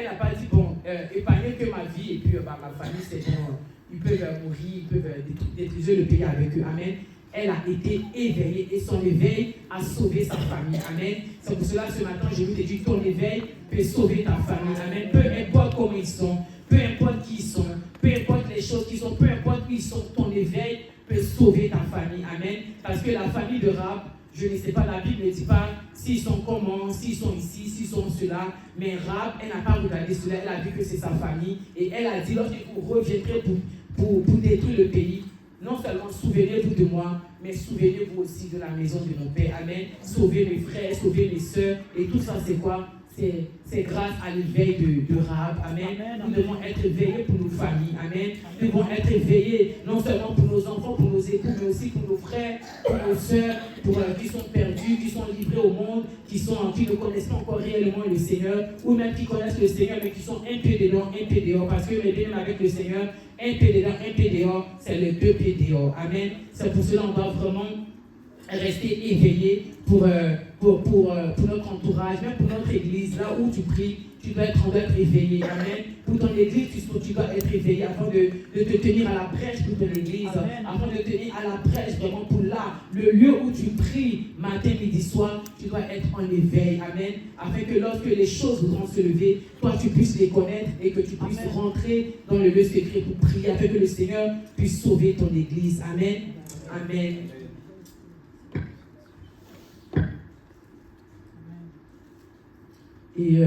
n'a pas dit, bon, épargnez que ma vie et puis ma famille, c'est bon, ils peuvent mourir, ils peuvent détruire le pays avec eux. Amen. Elle a été éveillée et son éveil a sauvé sa famille. Amen. C'est pour cela, ce matin, je vous ai dit, ton éveil peut sauver ta famille. Amen. Peu importe comment ils sont, peu importe qui ils sont, peu importe les choses qu'ils sont, peu importe qui ils sont, ton éveil peut sauver ta famille. Amen. Parce que la famille de Rahab, je ne sais pas, la Bible ne dit pas s'ils sont comment, s'ils sont ici, s'ils sont cela. Mais Rahab, elle n'a pas regardé cela, elle a vu que c'est sa famille. Et elle a dit, lorsque vous reviendrez pour détruire le pays, non seulement souvenez-vous de moi, mais souvenez-vous aussi de la maison de mon père. Amen. Sauvez mes frères, sauvez mes soeurs. Et tout ça, c'est quoi? C'est grâce à l'éveil de Rahab. Amen. Nous devons être éveillés pour nos familles. Amen. Nous devons être éveillés non seulement pour nos enfants, pour nos époux, mais aussi pour nos frères, pour nos soeurs, qui sont perdus, qui sont livrés au monde, qui ne connaissent pas encore réellement le Seigneur, ou même qui connaissent le Seigneur, mais qui sont un pied dedans, un pied dehors. Parce que les bien avec le Seigneur, un pied dedans, un pied dehors, c'est les deux pieds dehors. Amen. C'est pour cela qu'on doit vraiment rester éveillé pour notre entourage, même pour notre église, là où tu pries, tu dois être éveillé. Amen. Pour ton église, tu dois être éveillé afin de te tenir à la brèche pour ton église, afin de te tenir à la brèche vraiment pour là, le lieu où tu pries matin, midi, soir, tu dois être en éveil. Amen. Afin que lorsque les choses voudront se lever, toi tu puisses les connaître et que tu puisses rentrer dans le lieu secret pour prier, afin que le Seigneur puisse sauver ton église. Amen. Amen. Et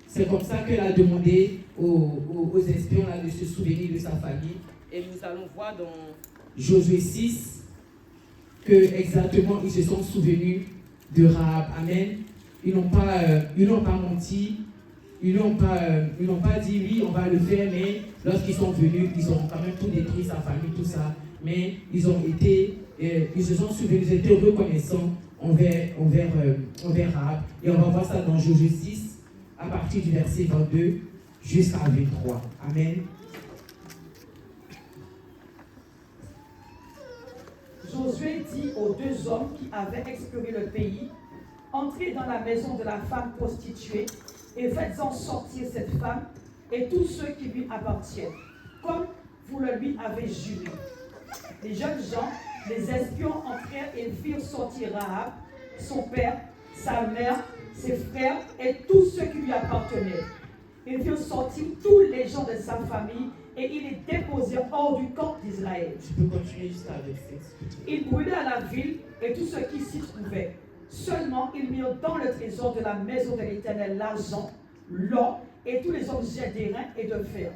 c'est comme ça qu'elle a demandé aux espions là, de se souvenir de sa famille. Et nous allons voir dans Josué 6 que exactement ils se sont souvenus de Rahab. Amen. Ils n'ont pas menti. Ils n'ont pas dit oui, on va le faire, mais lorsqu'ils sont venus, ils ont quand même tout détruit, sa famille, tout ça. Mais ils se sont souvenus, ils étaient reconnaissants envers Rahab. Et on va voir ça dans Josué 6, à partir du verset 22 jusqu'à 23. Amen. Josué dit aux deux hommes qui avaient exploré le pays, entrez dans la maison de la femme prostituée et faites-en sortir cette femme et tous ceux qui lui appartiennent, comme vous le lui avez juré. Les jeunes gens, les espions entrèrent et firent sortir Rahab, son père, sa mère, ses frères et tous ceux qui lui appartenaient. Ils firent sortir tous les gens de sa famille et ils les déposèrent hors du camp d'Israël. Je peux continuer juste avec ça. Ils brûlèrent la ville et tout ce qui s'y trouvait. Seulement, ils mirent dans le trésor de la maison de l'Éternel l'argent, l'or et tous les objets d'airain et de fer.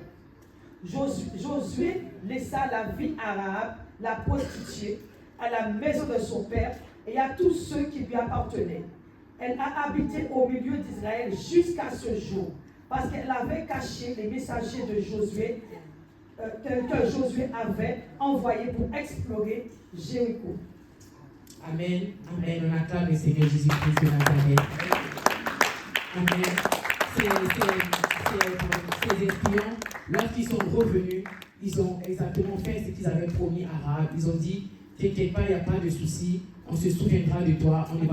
Josué laissa la vie à Rahab, la prostituée, à la maison de son père et à tous ceux qui lui appartenaient. Elle a habité au milieu d'Israël jusqu'à ce jour, parce qu'elle avait caché les messagers de Josué, que Josué avait envoyés pour explorer Jéricho. Amen. Amen. On acclame le Seigneur Jésus-Christ de Nazareth. Amen. Ces espions, lorsqu'ils sont revenus, ils ont exactement fait ce qu'ils avaient promis à Rahab. Ils ont dit, t'inquiète pas, il n'y a pas de souci, on se souviendra de toi, on ne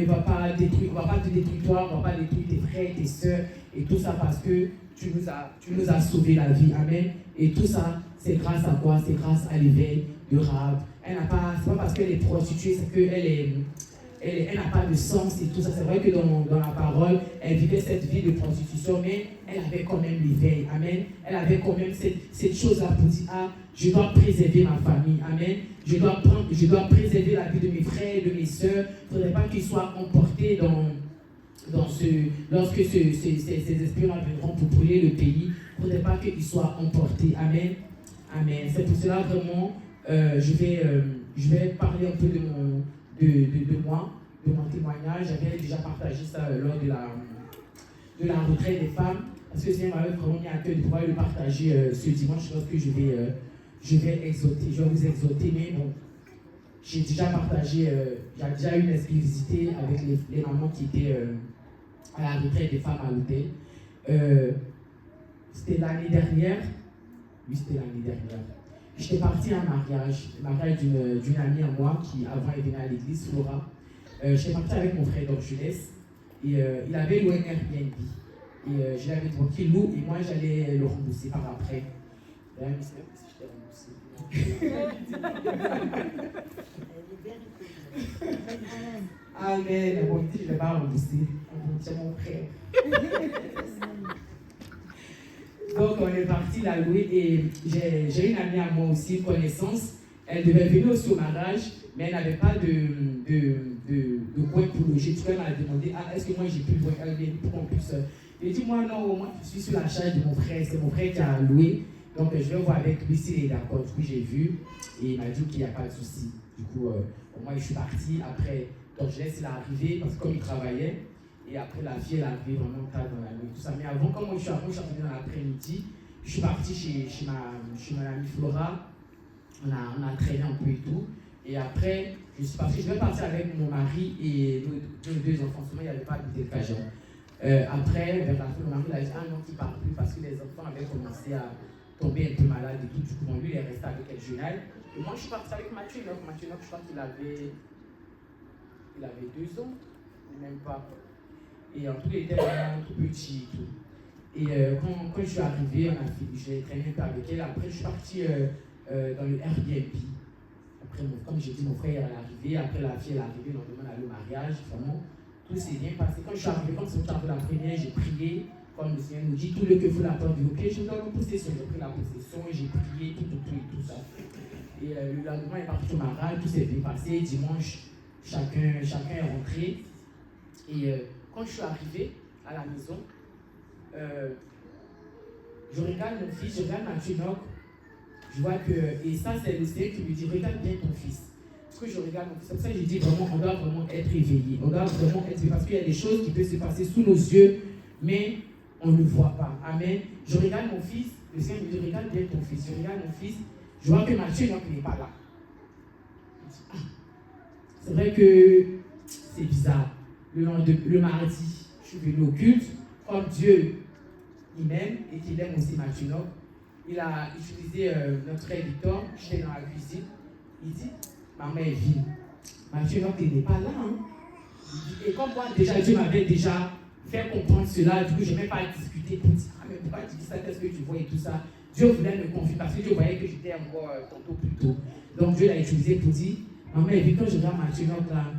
va pas détruire, on va pas te détruire toi, on ne va pas détruire tes frères, tes soeurs, et tout ça parce que tu nous as sauvé la vie. Amen. Et tout ça, c'est grâce à quoi? C'est grâce à l'éveil de Rahab. C'est pas parce qu'elle est prostituée, c'est qu'elle n'a pas de sens et tout ça. C'est vrai que dans la parole, elle vivait cette vie de prostitution, mais elle avait quand même l'éveil. Amen. Elle avait quand même cette chose-là pour dire, je dois préserver ma famille. Amen. Je dois préserver la vie de mes frères, de mes soeurs. Il ne faudrait pas qu'ils soient emportés lorsque ces espions viendront pour brûler le pays. Il ne faudrait pas qu'ils soient emportés. Amen. Amen. C'est pour cela vraiment, je vais parler un peu de moi, de mon témoignage. J'avais déjà partagé ça lors de la retraite des femmes, parce que le Seigneur m'avait vraiment mis à cœur de pouvoir le partager ce dimanche lorsque je vais vous exhorter, mais bon, j'ai déjà partagé, j'ai déjà eu une exclusivité avec les mamans qui étaient à la retraite des femmes à l'hôtel. C'était l'année dernière. Oui, c'était l'année dernière. j'étais partie à un mariage, le mariage d'une amie à moi qui avant elle venait à l'église, Flora. J'étais partie avec mon frère d'Orgelès et il avait loué un Airbnb. Et je l'avais tranquille loue et moi j'allais le rembourser par après. D'ailleurs, je sais même pas si je t'ai remboursé. Amen. Bon, je ne vais pas rembourser. C'est mon frère. Donc, on est parti la louer et j'ai une amie à moi aussi, une connaissance. Elle devait venir aussi au mariage, mais elle n'avait pas de coin pour loger. Tu vois, elle m'a demandé est-ce que moi j'ai pu louer Airbnb pour qu'on puisse. J'ai dit moi, non, moi je suis sur la charge de mon frère. C'est mon frère qui a loué. Donc, je vais voir avec lui s'il est d'accord. Du coup, j'ai vu et il m'a dit qu'il n'y a pas de souci. Du coup, moi, je suis partie. Après, donc je laisse l'arrivée parce que comme il travaillait. Et après, la fille, elle est arrivée vraiment tard dans la nuit. Tout ça. Mais avant, comme moi, je suis arrivée dans l'après-midi, je suis partie chez ma amie Flora. On a traîné un peu et tout. Et après, je vais partir avec mon mari et nos deux enfants. Seulement, il n'y avait pas de cajot. Après, vers la fin, mon mari a dit non, qu'il ne part plus parce que les enfants avaient commencé à tomber un peu malades et tout. Du coup, lui, il est resté avec elle jeunale. Et moi, je suis partie avec Mathieu. Mathieu, je crois qu'il avait 2 ans, ou même pas. Et en tout cas, il était vraiment tout petit et tout. Et quand je suis arrivée, j'ai traîné un peu avec elle. Après, je suis partie dans le Airbnb. Après, comme j'ai dit, mon frère est arrivé. Après, la fille est arrivée. On demande d'aller au mariage. Vraiment, tout s'est bien passé. Quand je suis arrivée, comme c'est la première, j'ai prié. Comme le Seigneur nous dit, tout le que vous la porte de vos pieds, je vous donne une possession. J'ai pris la possession et j'ai prié tout ça. Et le lendemain, il est parti au mariage. Tout s'est bien passé. Dimanche, chacun est rentré. Et quand je suis arrivée à la maison, je regarde mon fils, je regarde Mathieu Noc, je vois que, et ça c'est le Seigneur qui me dit, regarde bien ton fils. Parce que je regarde mon fils, c'est pour ça que je dis vraiment, on doit vraiment être éveillé. On doit vraiment être éveillé, parce qu'il y a des choses qui peuvent se passer sous nos yeux, mais on ne voit pas. Amen. Je regarde mon fils, le Seigneur me dit, regarde bien ton fils. Je regarde mon fils, je vois que Mathieu Noc n'est pas là. C'est vrai que c'est bizarre. Le mardi, je suis venu au culte, comme Dieu, il m'aime et qu'il aime aussi Mathieu Noc. Il a utilisé notre frère Victor, j'étais dans la cuisine. Il dit, maman est vide. Mathieu Noc n'est pas là. Hein. Et comme moi, déjà, Dieu m'avait déjà fait comprendre cela, du coup, je n'ai même pas discuté pour dire, mais pourquoi tu dis ça, qu'est-ce que tu vois et tout ça. Dieu voulait me confier parce que Dieu voyait que j'étais encore tantôt plus tôt. Donc Dieu l'a utilisé pour dire, maman est vide, quand je regarde Mathieu Noc là,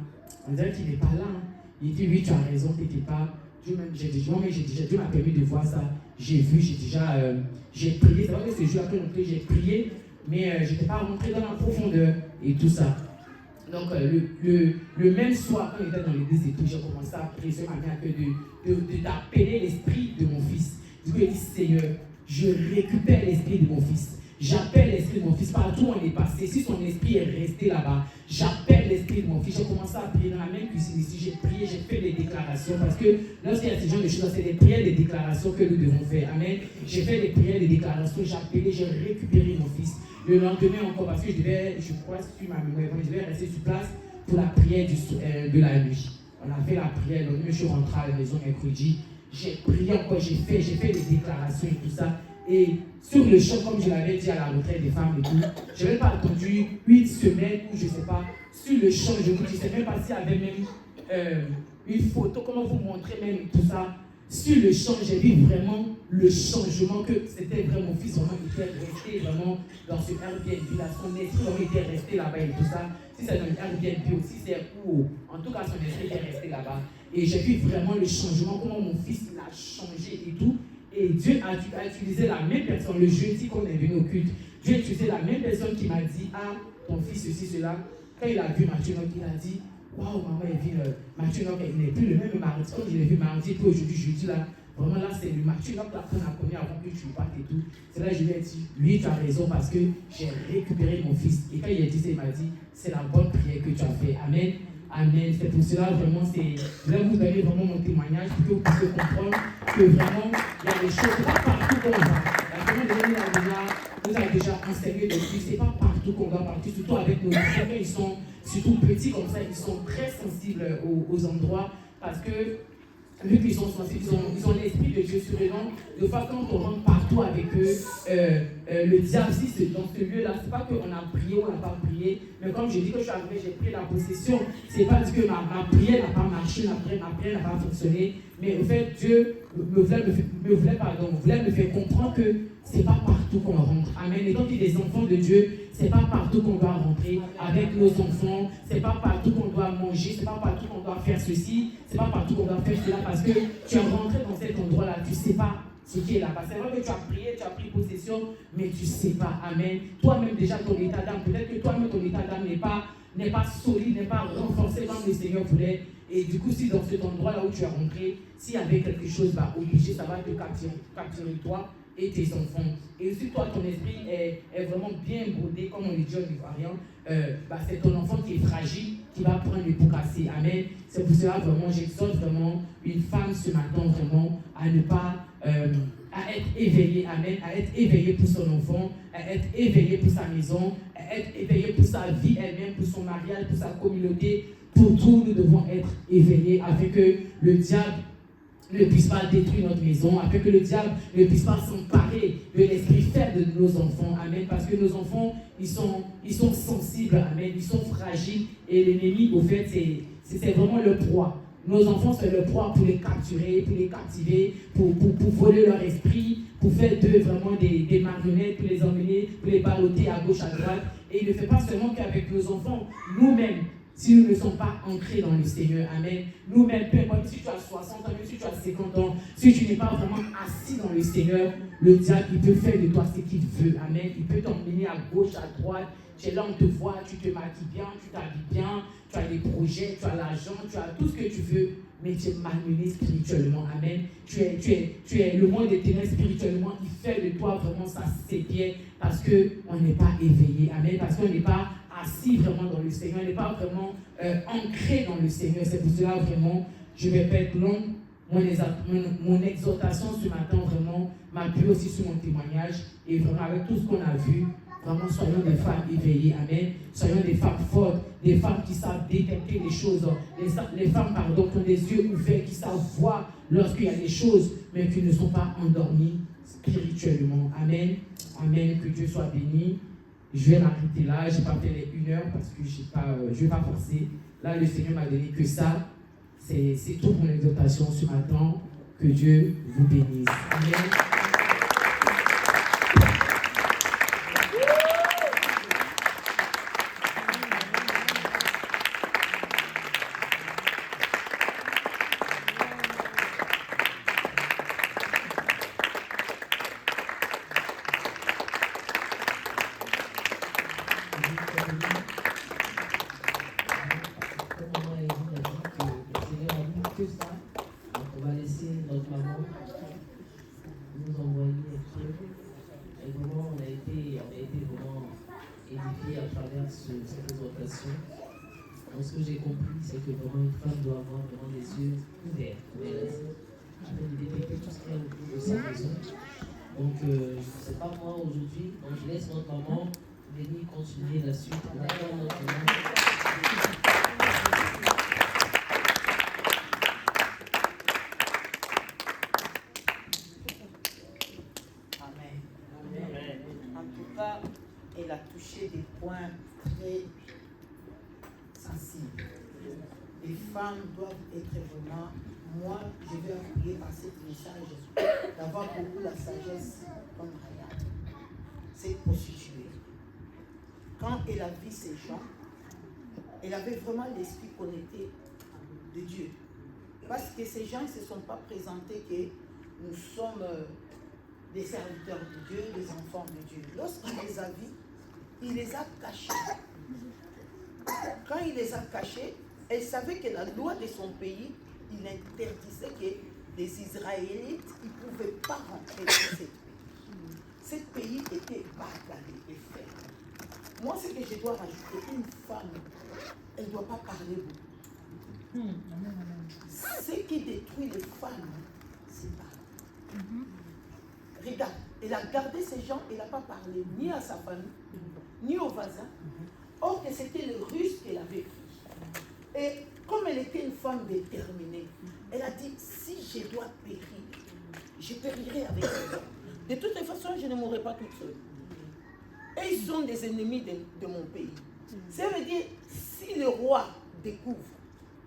on dirait qu'il n'est pas là. Hein. Il dit, oui, tu as raison, tu n'étais pas. Dieu m'a permis de voir ça. J'ai vu, j'ai prié. C'est vrai que ce jour après rentré, j'ai prié, mais je n'étais pas rentré dans la profondeur et tout ça. Donc, le même soir, quand j'étais dans l'église et tout, j'ai commencé à prier. Ça m'a mis à cœur d'appeler l'esprit de mon fils. Du coup, il dit, Seigneur, je récupère l'esprit de mon fils. J'appelle l'esprit de mon fils partout où on est passé. Si son esprit est resté là-bas, j'appelle l'esprit de mon fils. J'ai commencé à prier dans la même cuisine ici. J'ai prié, j'ai fait des déclarations. Parce que lorsqu'il y a ce genre de choses, c'est des prières, des déclarations que nous devons faire. Amen. J'ai fait des prières, des déclarations. J'ai appelé, j'ai récupéré mon fils. Le lendemain encore, parce que je crois, sur ma mémoire, je devais rester sur place pour la prière de la nuit. On a fait la prière. Le lendemain, je suis rentré à la maison mercredi. J'ai prié encore, j'ai fait des déclarations et tout ça. Et sur le champ, comme je l'avais dit à la retraite des femmes et tout, je n'avais pas attendu 8 semaines ou je ne sais pas. Sur le champ, je ne sais même pas s'il y avait même une photo, comment vous montrer même tout ça. Sur le champ, j'ai vu vraiment le changement, que c'était vraiment mon fils, vraiment, il était resté vraiment dans ce Airbnb là. Son esprit vraiment était resté là-bas et tout ça. Si c'est dans le Airbnb aussi, c'est où. En tout cas, son esprit était resté là-bas. Et j'ai vu vraiment le changement, comment mon fils il a changé et tout. Et Dieu a utilisé la même personne, le jeudi qu'on est venu au culte. Dieu a utilisé la même personne qui m'a dit, ah, ton fils, ceci, cela. Quand il a vu Mathieu Noc, il a dit, waouh, maman, Mathieu Noc, il n'est plus le même mardi. Quand je l'ai vu mardi, puis aujourd'hui, jeudi, là, vraiment là, c'est le Mathieu Noc qu'on a connu avant que tu partes et tout. C'est là que je lui ai dit, lui, tu as raison parce que j'ai récupéré mon fils. Et quand il a dit ça, il m'a dit, c'est la bonne prière que tu as fait. Amen. Amen. C'est pour cela, vraiment, je vais vous donner vraiment mon témoignage pour que vous puissiez comprendre que vraiment, il y a des choses, pas partout qu'on va. La semaine dernière, vous avez déjà enseigné dessus, c'est pas partout qu'on doit partir, surtout avec nos enfants, ils sont surtout petits comme ça, ils sont très sensibles aux endroits parce que, vu qu'ils sont sensibles, ils ont l'esprit de Dieu sur eux. Donc, de fois, quand on rentre partout avec eux, le diable, si c'est dans ce lieu-là, c'est pas qu'on a prié ou on n'a pas prié, mais comme je dis que je suis arrivé, j'ai pris la possession, c'est pas que ma prière n'a pas marché, ma prière n'a pas fonctionné, mais au fait, Dieu voulait me faire comprendre que c'est pas partout qu'on rentre. Amen. Et donc, il y a des enfants de Dieu, c'est pas partout qu'on doit rentrer avec nos enfants, c'est pas partout qu'on doit manger, c'est pas partout qu'on doit faire ceci, c'est pas partout qu'on doit faire cela, parce que tu es rentré dans cet endroit-là, tu sais pas ce qui est là-bas. C'est vrai que tu as prié, tu as pris possession, mais tu ne sais pas. Amen. Toi-même, déjà, ton état d'âme, peut-être que toi-même, ton état d'âme n'est pas solide, n'est pas renforcé comme le Seigneur voulait. Et du coup, si dans cet endroit-là où tu es rentré, s'il y avait quelque chose, obligé, ça va te capturer toi et tes enfants. Et si toi, ton esprit est vraiment bien brodé, comme on le dit en ivoirien, c'est ton enfant qui est fragile, qui va prendre le pot cassé. Amen. C'est pour cela, vraiment, j'exhorte vraiment une femme ce matin, vraiment, à ne pas... à être éveillée, amen, à être éveillée pour son enfant, à être éveillée pour sa maison, à être éveillée pour sa vie elle-même, pour son mariage, pour sa communauté. Pour tout, nous devons être éveillés afin que le diable ne puisse pas détruire notre maison, afin que le diable ne puisse pas s'emparer de l'esprit faible de nos enfants. Amen. Parce que nos enfants, ils sont sensibles, amen, ils sont fragiles. Et l'ennemi, au fait, c'est vraiment le proie. Nos enfants, c'est le proie pour les capturer, pour les captiver, pour voler leur esprit, pour faire d'eux vraiment des marionnettes, pour les emmener, pour les balloter à gauche, à droite. Et il ne fait pas seulement qu'avec nos enfants, nous-mêmes, si nous ne sommes pas ancrés dans le Seigneur, amen. Nous-mêmes, peu importe si tu as 60 ans, même si tu as 50 ans, si tu n'es pas vraiment assis dans le Seigneur, le diable, il peut faire de toi ce qu'il veut, amen. Il peut t'emmener à gauche, à droite. Tu es là, on te voit, tu te maquilles bien, tu t'habilles bien, tu as des projets, tu as l'argent, tu as tout ce que tu veux, mais tu es malmené spirituellement, amen. Tu es le monde des ténèbres spirituellement, il fait de toi vraiment sa sépière parce qu'on n'est pas éveillé, amen, parce qu'on n'est pas assis vraiment dans le Seigneur, on n'est pas vraiment ancré dans le Seigneur. C'est pour cela vraiment, je vais pas être long. Mon exhortation ce matin vraiment m'appuie aussi sur mon témoignage et vraiment avec tout ce qu'on a vu, vraiment soyons des femmes éveillées, amen. Soyons des femmes fortes, des femmes qui savent détecter les choses, les femmes qui ont des yeux ouverts, qui savent voir lorsqu'il y a des choses, mais qui ne sont pas endormies spirituellement. Amen. Amen. Que Dieu soit béni. Je vais m'arrêter là, je n'ai pas fait les 1 heure parce que je ne vais pas forcer. Là, le Seigneur m'a donné que ça. C'est tout pour l'exhortation ce matin. Que Dieu vous bénisse. Amen. Donc, ce que j'ai compris, c'est que vraiment une femme doit avoir vraiment les yeux ouverts, afin de détecter tout ce qu'il y a autour de sa maison. Donc, c'est pas moi aujourd'hui, donc je laisse notre maman venir continuer la suite. D'accord, notre maman. Amen. En tout cas, elle a touché des points très sensibles. Les femmes doivent être vraiment, moi, je vais appuyer par ce message, d'avoir beaucoup la sagesse comme Raya. C'est prostituée. Quand elle a vu ces gens, elle avait vraiment l'esprit connecté de Dieu. Parce que ces gens ne se sont pas présentés que nous sommes des serviteurs de Dieu, des enfants de Dieu. Lorsqu'il les a vus, il les a cachés. Quand il les a cachés, elle savait que la loi de son pays, il interdisait que les Israélites ne pouvaient pas rentrer dans ce pays. Ce pays était bagarré et ferme. Moi, ce que je dois rajouter, une femme, elle ne doit pas parler beaucoup. Ce qui détruit les femmes, c'est parler. Regarde, elle a gardé ces gens, elle n'a pas parlé ni à sa famille, ni aux voisins. Or que c'était le russe qu'elle avait pris. Et comme elle était une femme déterminée, elle a dit, si je dois périr, je périrai avec eux. De toutes les façons, je ne mourrai pas toute seule. Et ils sont des ennemis de mon pays. Ça veut dire, si le roi découvre,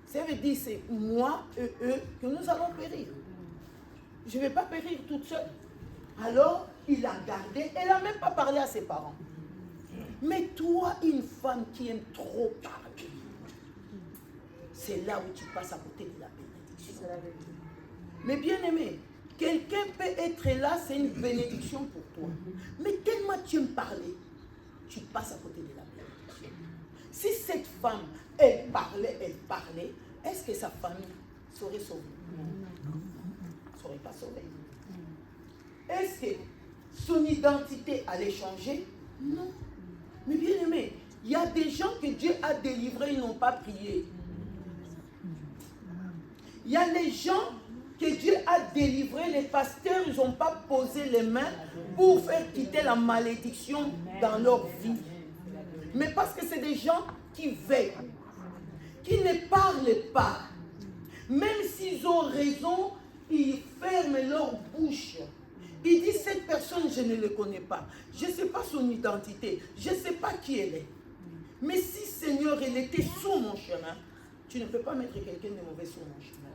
ça veut dire c'est moi et eux que nous allons périr. Je ne vais pas périr toute seule. Alors, il a gardé, elle n'a même pas parlé à ses parents. Mais toi, une femme qui aime trop parler, c'est là où tu passes à côté de la bénédiction. Mais bien aimé, quelqu'un peut être là, c'est une bénédiction pour toi. Mais tellement tu aimes parler, tu passes à côté de la bénédiction. Si cette femme, elle parlait, est-ce que sa famille serait sauvée? Ne serait pas sauvée. Est-ce que son identité allait changer? Non. Mais bien aimé, il y a des gens que Dieu a délivrés, ils n'ont pas prié. Il y a les gens que Dieu a délivrés, les pasteurs, ils n'ont pas posé les mains pour faire quitter la malédiction dans leur vie. Mais parce que c'est des gens qui veillent, qui ne parlent pas. Même s'ils ont raison, ils ferment leur bouche. Ils disent, cette personne, je ne le connais pas. Je ne sais pas son identité. Je ne sais pas qui elle est. Mais si, Seigneur, elle était sur mon chemin, tu ne peux pas mettre quelqu'un de mauvais sur mon chemin.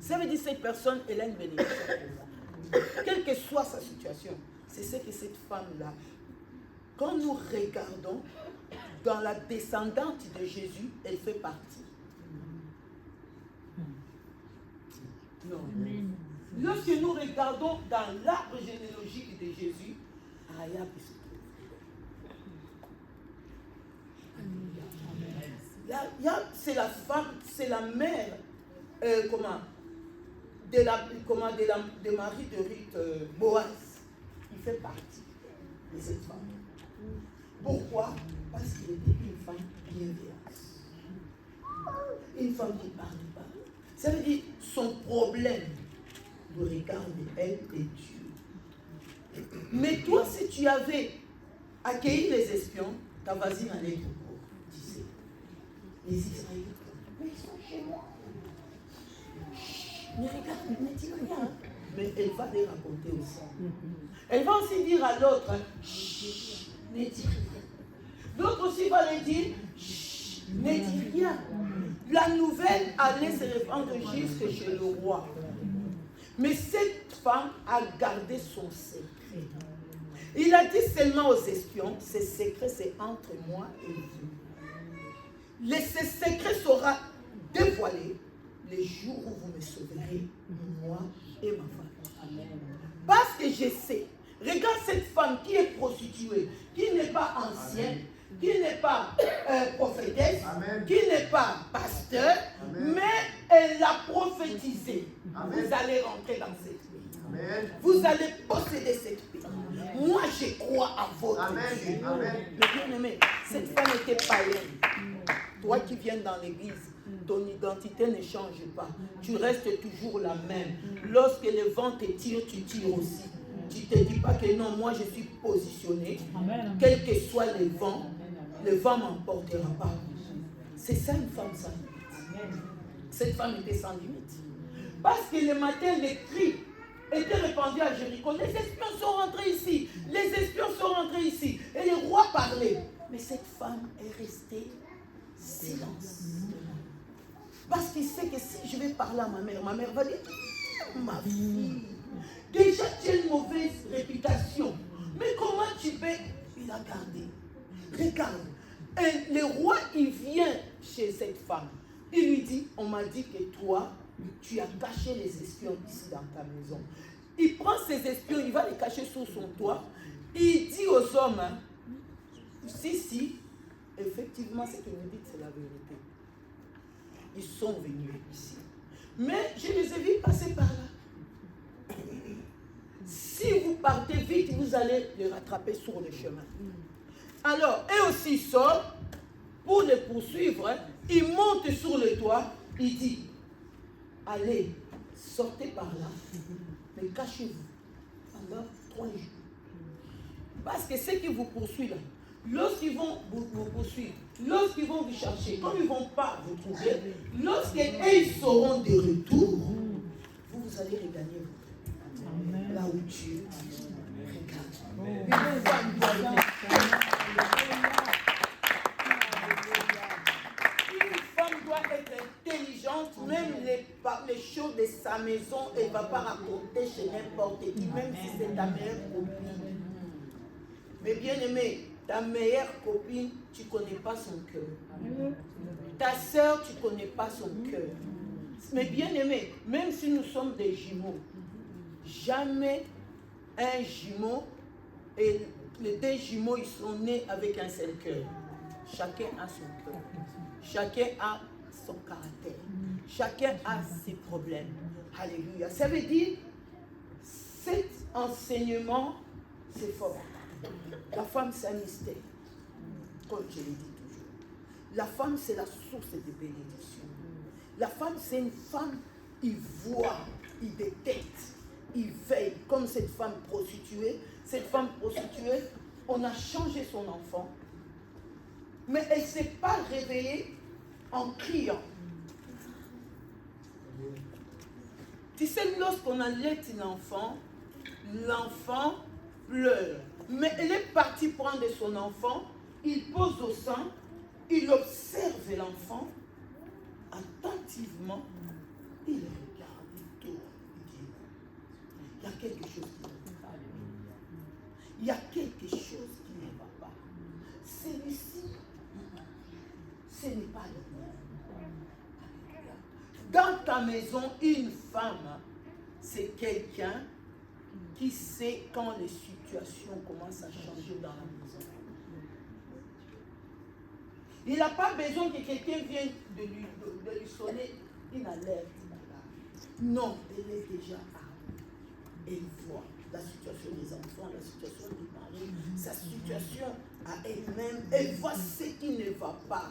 Ça veut dire, cette personne, elle a une bénédiction pour moi. Quelle que soit sa situation, c'est ce que cette femme-là, quand nous regardons dans la descendante de Jésus, elle fait partie. Non. Lorsque nous regardons dans l'arbre généalogique de Jésus, Rahab se trouve. C'est la femme, c'est la mère, de Marie de Ruth, Boaz, qui fait partie de cette femme. Pourquoi? Parce qu'elle était une femme bienveillante. Une femme qui ne parle pas. Ça veut dire son problème de regard de elle et Dieu. Mais toi, si tu avais accueilli les espions, ta voisine allait te court. Disait, les Israélites, mais ils sont chez moi. Mais regarde, ne dis rien. Mais elle va les raconter aussi. Elle va aussi dire à l'autre, ne dis rien. L'autre aussi va lui dire, ne dis rien. La nouvelle allait se répandre jusque chez le roi. Mais cette femme a gardé son secret. Il a dit seulement aux espions, ce secret c'est entre moi et vous. Ce secret sera dévoilé les jours où vous me sauverez, moi et ma famille. Parce que je sais, regarde cette femme qui est prostituée, qui n'est pas ancienne, qui n'est pas prophétesse, qui n'est pas pasteur, mais elle l'a prophétisé. Vous allez rentrer dans cette pays. Vous allez posséder cette pays. Moi, je crois à votre Dieu. Mais bien aimé, cette femme était païenne. Toi qui viens dans l'église, ton identité ne change pas. Tu restes toujours la même. Lorsque le vent te tire, tu tires aussi. Tu ne te dis pas que non, moi je suis positionné. Quel que soit le vent ne m'emportera pas. C'est ça une femme sans limite. Cette femme était sans limite. Parce que le matin, les cris étaient répandus à Jéricho. Les espions sont rentrés ici. Les espions sont rentrés ici. Et le roi parlait. Mais cette femme est restée silence. Parce qu'il sait que si je vais parler à ma mère va dire, ma fille, déjà tu as une mauvaise réputation. Mais comment tu peux? Il a gardé. Regarde. Et le roi, il vient chez cette femme. Il lui dit, on m'a dit que toi, tu as caché les espions ici dans ta maison. Il prend ses espions, il va les cacher sous son toit. Il dit aux hommes, hein, si, effectivement, ce que vous dites, c'est la vérité. Ils sont venus ici. Mais je les ai vus passer par là. Si vous partez vite, vous allez les rattraper sur le chemin. Alors, eux aussi sortent pour les poursuivre. Ils montent sur le toit. Il dit, allez, sortez par là, mais cachez-vous pendant 3 jours. Parce que ceux qui vous poursuivent là, lorsqu'ils vont vous poursuivre, lorsqu'ils vont vous chercher, comme ils ne vont pas vous trouver, lorsqu'ils seront de retour, vous allez regagner là où Dieu Une femme doit être intelligente, même les choses de sa maison, elle ne va pas raconter chez n'importe qui, même si c'est ta meilleure copine. Mais bien aimé, ta meilleure copine, tu ne connais pas son cœur. Ta soeur, tu ne connais pas son cœur. Mais bien aimé, même si nous sommes des jumeaux, jamais un jumeau et les deux jumeaux, ils sont nés avec un seul cœur. Chacun a son cœur. Chacun a son caractère. Chacun a ses problèmes. Alléluia. Ça veut dire, cet enseignement, c'est fort. La femme, c'est un mystère. Comme je l'ai dit toujours. La femme, c'est la source de bénédiction. La femme, c'est une femme, il voit, il détecte, il veille. Comme cette femme prostituée. Cette femme prostituée, on a changé son enfant. Mais elle ne s'est pas réveillée en criant. Tu sais, lorsqu'on allait l'enfant pleure. Mais elle est partie prendre son enfant, il pose au sein, il observe l'enfant attentivement, il regarde, il tourne, il dit, il y a quelque chose qui ne va pas. Il y a quelque chose qui ne va pas. Celui-ci, ce n'est pas le même. Dans ta maison, une femme, c'est quelqu'un qui sait quand les situations commencent à changer dans la maison. Il n'a pas besoin que quelqu'un vienne de lui sonner une alerte. Non, elle est déjà armée. Elle voit la situation des enfants, la situation du mari, sa situation à elle-même. Elle voit ce qui ne va pas.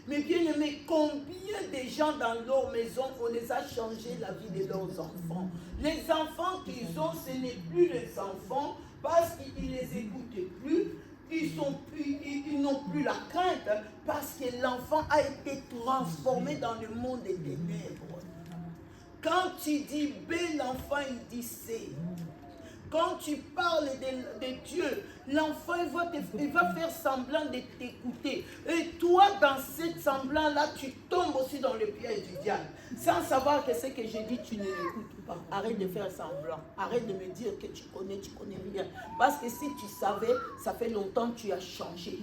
Mais bien aimé, combien de gens dans leur maison, on les a changé la vie de leurs enfants. Les enfants qu'ils ont, ce n'est plus les enfants parce qu'ils ne les écoutent plus. Ils n'ont plus la crainte parce que l'enfant a été transformé dans le monde des ténèbres. Quand tu dis B, l'enfant il dit C. Quand tu parles de Dieu, l'enfant il va faire semblant de t'écouter. Et toi, dans ce semblant-là, tu tombes aussi dans le piège du diable. Sans savoir que ce que je dis, tu ne l'écoutes pas. Arrête de faire semblant. Arrête de me dire que tu connais rien. Parce que si tu savais, ça fait longtemps que tu as changé.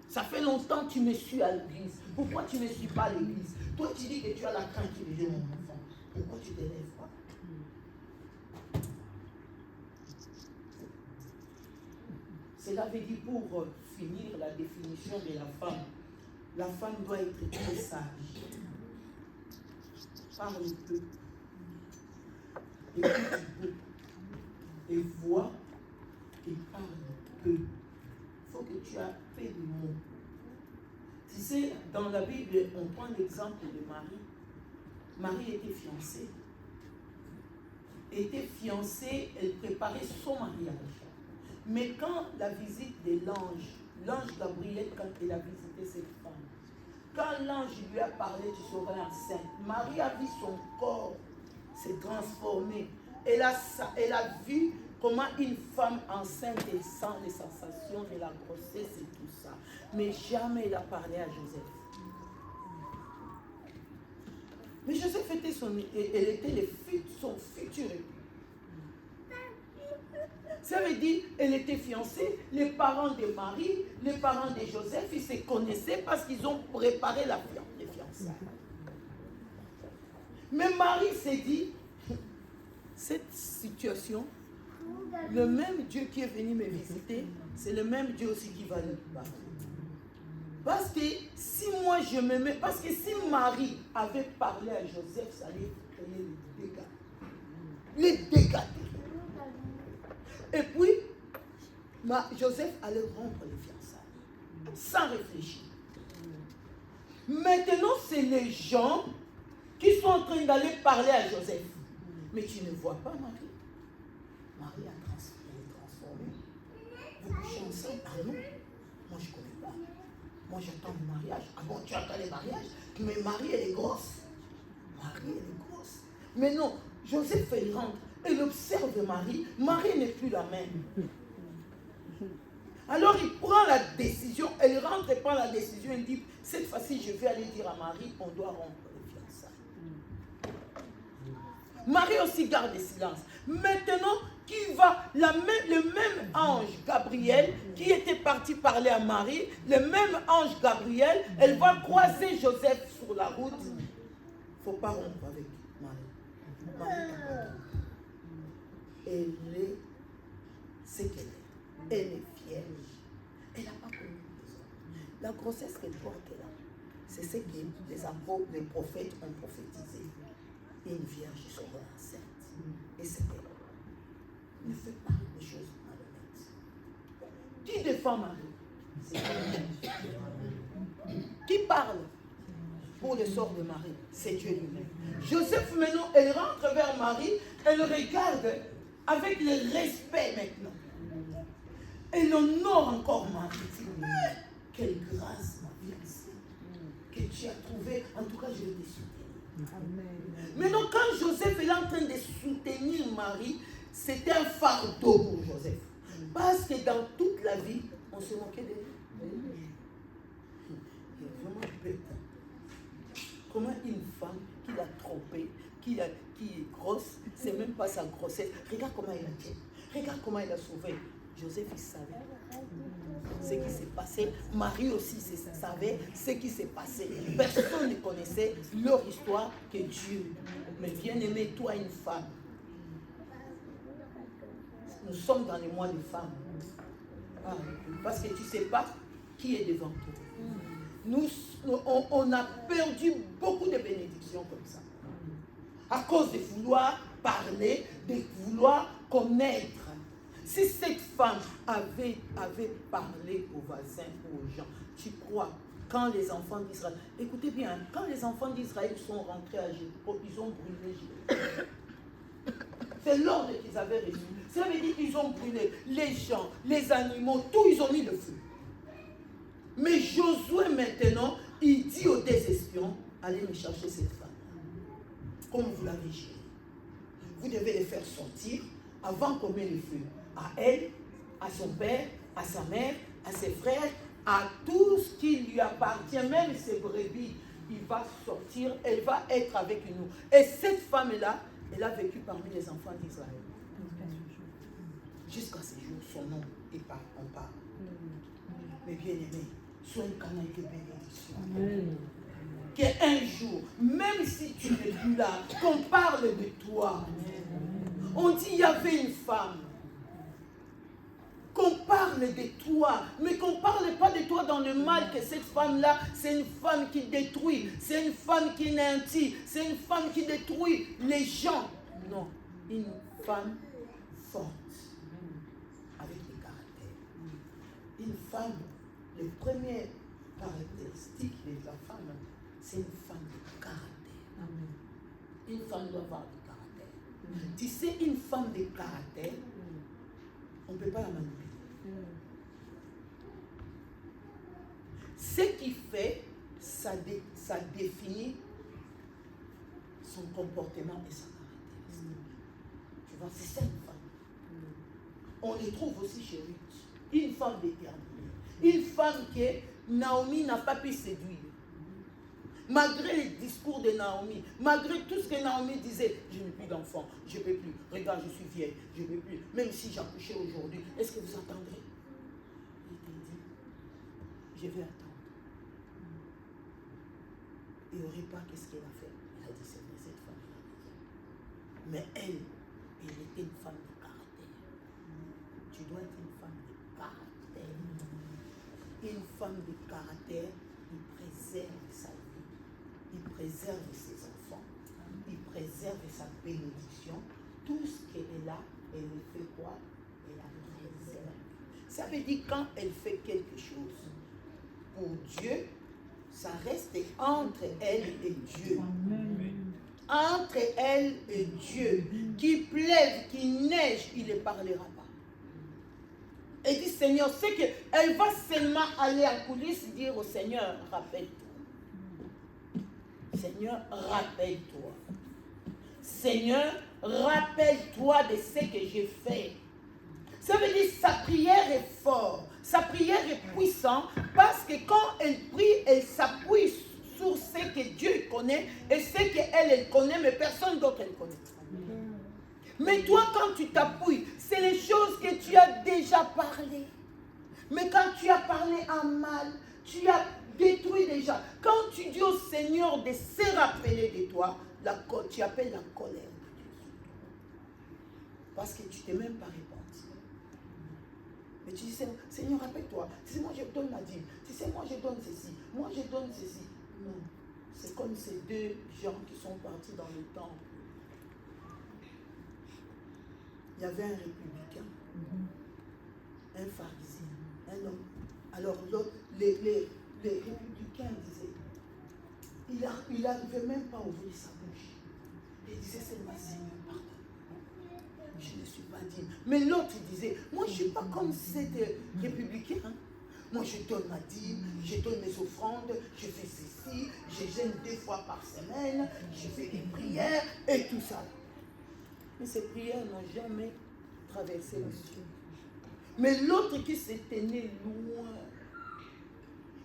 Ça fait longtemps que tu me suis à l'église. Pourquoi tu ne suis pas à l'église? Toi, tu dis que tu as la crainte de Dieu, mon enfant. Pourquoi tu te lèves pas? Cela veut dire, pour finir la définition de la femme doit être très sage. Parle peu. Écoute peu. Et vois et parle peu. Il faut que tu aies fait le mot. Tu sais, dans la Bible, on prend l'exemple de Marie. Marie était fiancée. Elle préparait son mariage. Mais quand la visite de l'ange Gabriel, quand il a visité cette femme, quand l'ange lui a parlé, tu seras enceinte, Marie a vu son corps se transformer. Elle a vu comment une femme enceinte sent les sensations de la grossesse et tout ça. Mais jamais elle a parlé à Joseph. Mais Joseph était son futur époux. Ça veut dire qu'elle était fiancée, les parents de Marie, les parents de Joseph, ils se connaissaient parce qu'ils ont préparé les fiançailles. Mais Marie s'est dit, cette situation, le même Dieu qui est venu me visiter, c'est le même Dieu aussi qui va le battre. Parce que si moi je me mets, parce que si Marie avait parlé à Joseph, ça allait créer les dégâts. Les dégâts. Et puis, Joseph allait rompre les fiançailles, sans réfléchir. Maintenant, c'est les gens qui sont en train d'aller parler à Joseph. Mais tu ne vois pas Marie. Marie est transformée. Vous couchez ensemble? Ah non, moi je ne connais pas. Moi j'attends le mariage. Ah bon, tu attends le mariage? Mais Marie, elle est grosse. Marie, elle est grosse. Mais non, Joseph, il rentre. Elle observe Marie. Marie n'est plus la même. Alors il prend la décision, elle rentre et prend la décision, il dit, cette fois-ci je vais aller dire à Marie, on doit rompre les fiançailles. Marie aussi garde le silence. Maintenant, qui va, le même ange Gabriel, qui était parti parler à Marie, le même ange Gabriel, elle va croiser Joseph sur la route. Il ne faut pas rompre avec Marie. Marie n'a pas rompre. Elle est ce qu'elle est. Elle est fière. Elle n'a pas connu les hommes. La grossesse qu'elle porte là, c'est ce que les apôtres, les prophètes ont prophétisé. Une vierge sera enceinte. Et c'est elle. Ne fais pas des choses malhonnêtes. Qui défend Marie? C'est Dieu. Qui parle pour le sort de Marie? C'est Dieu lui-même. Joseph, maintenant, elle rentre vers Marie, elle regarde avec le respect maintenant. Elle honore encore Marie. Quelle grâce, ma fiancée, que tu as trouvé. En tout cas, je vais te soutenir. Maintenant, quand Joseph est en train de soutenir Marie, c'était un fardeau pour Joseph. Parce que dans toute la vie, on se moquait de lui. Il est vraiment bête. Comment une femme qui l'a trompée, qui est grosse, c'est même pas sa grossesse. Regarde comment elle a dit. Regarde comment elle a sauvé. Joseph, il savait ce qui s'est passé. Marie aussi savait ce qui s'est passé. Personne ne connaissait leur histoire que Dieu. Mais bien aimé, toi, une femme. Nous sommes dans les mois des femmes. Ah, parce que tu ne sais pas qui est devant toi. On a perdu beaucoup de bénédictions comme ça. À cause de vouloir parler, de vouloir connaître. Si cette femme avait parlé aux voisins, aux gens, tu crois, quand les enfants d'Israël, écoutez bien, quand les enfants d'Israël sont rentrés à Jéricho, ils ont brûlé Jéricho. C'est l'ordre qu'ils avaient reçu. Ça veut dire qu'ils ont brûlé les gens, les animaux, tout, ils ont mis le feu. Mais Josué maintenant, il dit aux deux espions, allez me chercher cette femme. Comme vous l'avez géré. Vous devez les faire sortir avant qu'on mette le feu. À elle, à son père, à sa mère, à ses frères, à tout ce qui lui appartient, même ses brebis. Il va sortir, elle va être avec nous. Et cette femme-là, elle a vécu parmi les enfants d'Israël. Jusqu'à ce jour, son nom est pas, on parle. Mais bien aimé, sois une canal de bénédiction. Qu'un jour, même si tu n'es plus là, qu'on parle de toi. On dit il y avait une femme. Qu'on parle de toi, mais qu'on ne parle pas de toi dans le mal, que cette femme-là, c'est une femme qui détruit, c'est une femme qui néantit, c'est une femme qui détruit les gens. Non, une femme forte, avec des caractères. Une femme, les premières caractéristiques de la femme, c'est une femme de caractère. Une femme doit avoir du caractère. Tu sais, une femme de caractère, on ne peut pas la manipuler. Ce qui fait, ça définit son comportement et sa caractéristique. Tu vois, c'est ça une femme. On les trouve aussi chez Ruth. Une femme déterminée. Une femme que Naomi n'a pas pu séduire. Malgré les discours de Naomi, malgré tout ce que Naomi disait, je n'ai plus d'enfant, je ne peux plus, regarde, je suis vieille, je ne peux plus, même si j'accouchais aujourd'hui, est-ce que vous attendrez? Il t'a dit, je vais attendre. Et au repas, qu'est-ce qu'elle a fait? Elle a dit, c'est vrai, cette femme, elle a raison. Mais elle était une femme de caractère. Tu dois être une femme de caractère. Une femme de caractère, il préserve sa vie. Il préserve ses enfants, il préserve sa bénédiction. Tout ce qu'elle a, elle fait quoi? Elle la préserve. Ça veut dire quand elle fait quelque chose pour Dieu, ça reste entre elle et Dieu. Entre elle et Dieu. Qu'il pleuve, qu'il neige, il ne parlera pas. Elle dit, Seigneur, c'est qu'elle va seulement aller en coulisses dire au Seigneur, rappelle-toi. Seigneur, rappelle-toi. Seigneur, rappelle-toi de ce que j'ai fait. Ça veut dire sa prière est forte. Sa prière est puissante parce que quand elle prie, elle s'appuie sur ce que Dieu connaît et ce qu'elle connaît, mais personne d'autre elle connaît. Mais toi, quand tu t'appuies, c'est les choses que tu as déjà parlé. Mais quand tu as parlé en mal, tu as détruit déjà. Quand tu dis au Seigneur de se rappeler de toi, tu appelles la colère. Parce que tu ne t'es même pas répandu. Mais tu dis, Seigneur, rappelle-toi. Tu sais, moi, je donne ma dîme. Tu sais, moi, je donne ceci. Moi, je donne ceci. Non. C'est comme ces deux gens qui sont partis dans le temple. Il y avait un républicain, un pharisien, un homme. Alors, les républicains disaient, il n'arrivait même pas à ouvrir sa bouche. Il disait seulement, Seigneur, pardonne. Je ne suis pas digne. Mais l'autre disait, moi je ne suis pas comme cet républicain. Hein. Moi je donne ma dîme, je donne mes offrandes, je fais ceci, je gêne 2 fois par semaine, je fais des prières et tout ça. Mais ces prières n'ont jamais traversé le ciel. Mais l'autre qui s'est tenu loin,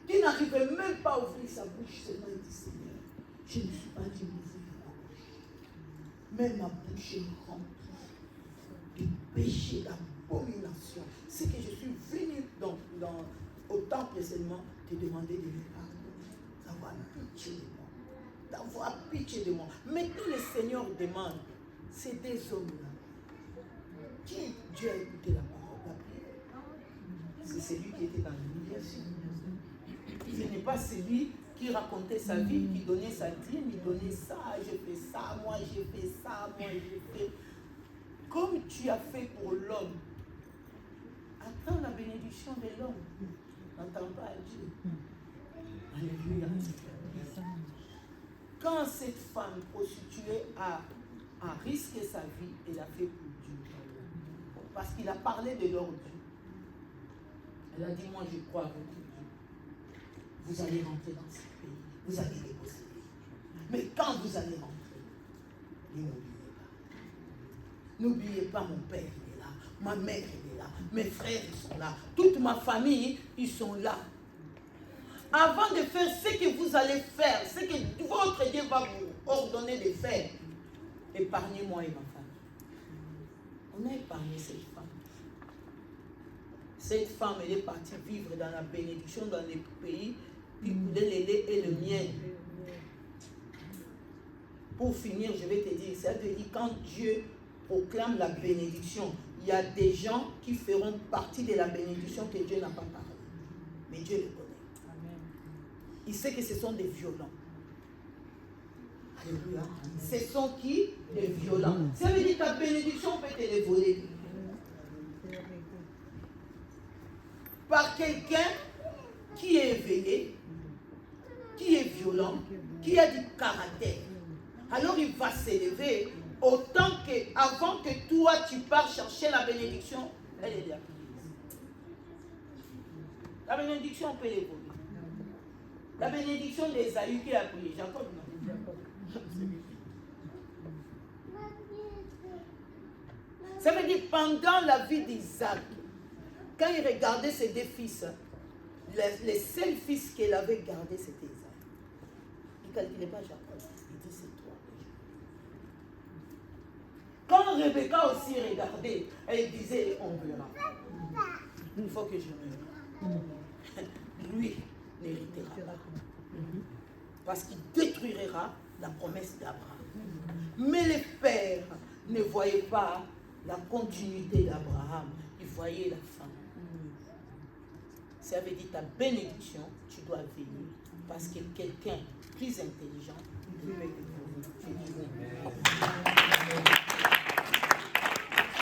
qui n'arrivait même pas à ouvrir sa bouche, seulement il dit, Seigneur, je ne suis pas digne d'ouvrir ma bouche. Même ma bouche est remplie de péché, d'abomination. C'est que je suis venu au temple seulement te demander de me pardonner, d'avoir pitié de moi. D'avoir pitié de moi. Maintenant, le Seigneur demande, c'est des hommes-là. Qui Dieu a écouté la parole, la prière? C'est celui qui était dans l'humiliation. Ce n'est pas celui qui racontait sa vie, qui donnait sa dîme, il donnait ça, je fais ça, moi j'ai fait ça, moi j'ai fait. Comme tu as fait pour l'homme, attends la bénédiction de l'homme. N'entends pas Dieu. Alléluia. Quand cette femme prostituée a risqué sa vie, elle a fait pour Dieu. Parce qu'il a parlé de leur Dieu. Elle a dit, moi je crois à votre Dieu. Vous allez rentrer dans ce pays. Vous allez les posséder. Mais quand vous allez rentrer, n'oubliez pas, mon père il est là, ma mère elle est là, mes frères ils sont là, toute ma famille ils sont là. Avant de faire ce que vous allez faire, ce que votre Dieu va vous ordonner de faire, épargnez-moi et ma famille. On a épargné cette femme. Cette femme elle est partie vivre dans la bénédiction dans les pays qui coulaient le lait et le miel. Pour finir, je vais te dire, ça veut dire quand Dieu proclame la bénédiction, il y a des gens qui feront partie de la bénédiction que Dieu n'a pas parlé. Mais Dieu le connaît. Amen. Il sait que ce sont des violents. Alléluia. Ce sont qui? Des violents. Ça veut dire que ta bénédiction peut te les voler. Par quelqu'un qui est éveillé, qui est violent, qui a du caractère. Alors il va s'élever autant que, avant que toi tu pars chercher la bénédiction, elle est là. La bénédiction peut les voler. La bénédiction d'Ésaü qui a prié, Jacob non. Ça veut dire pendant la vie d'Isaac, quand il regardait ses 2 fils, les seuls fils qu'il avait gardés, c'était Isaac. Il ne calculait pas Jacob. Il dit c'est toi. Quand Rebecca aussi regardait, elle disait on verra. Il faut que je meure. Lui n'héritera pas. Parce qu'il détruira la promesse d'Abraham. Mais les pères ne voyaient pas la continuité d'Abraham. Ils voyaient la fin. Ça veut dire ta bénédiction, tu dois venir. Parce que quelqu'un plus intelligent peut te trouver.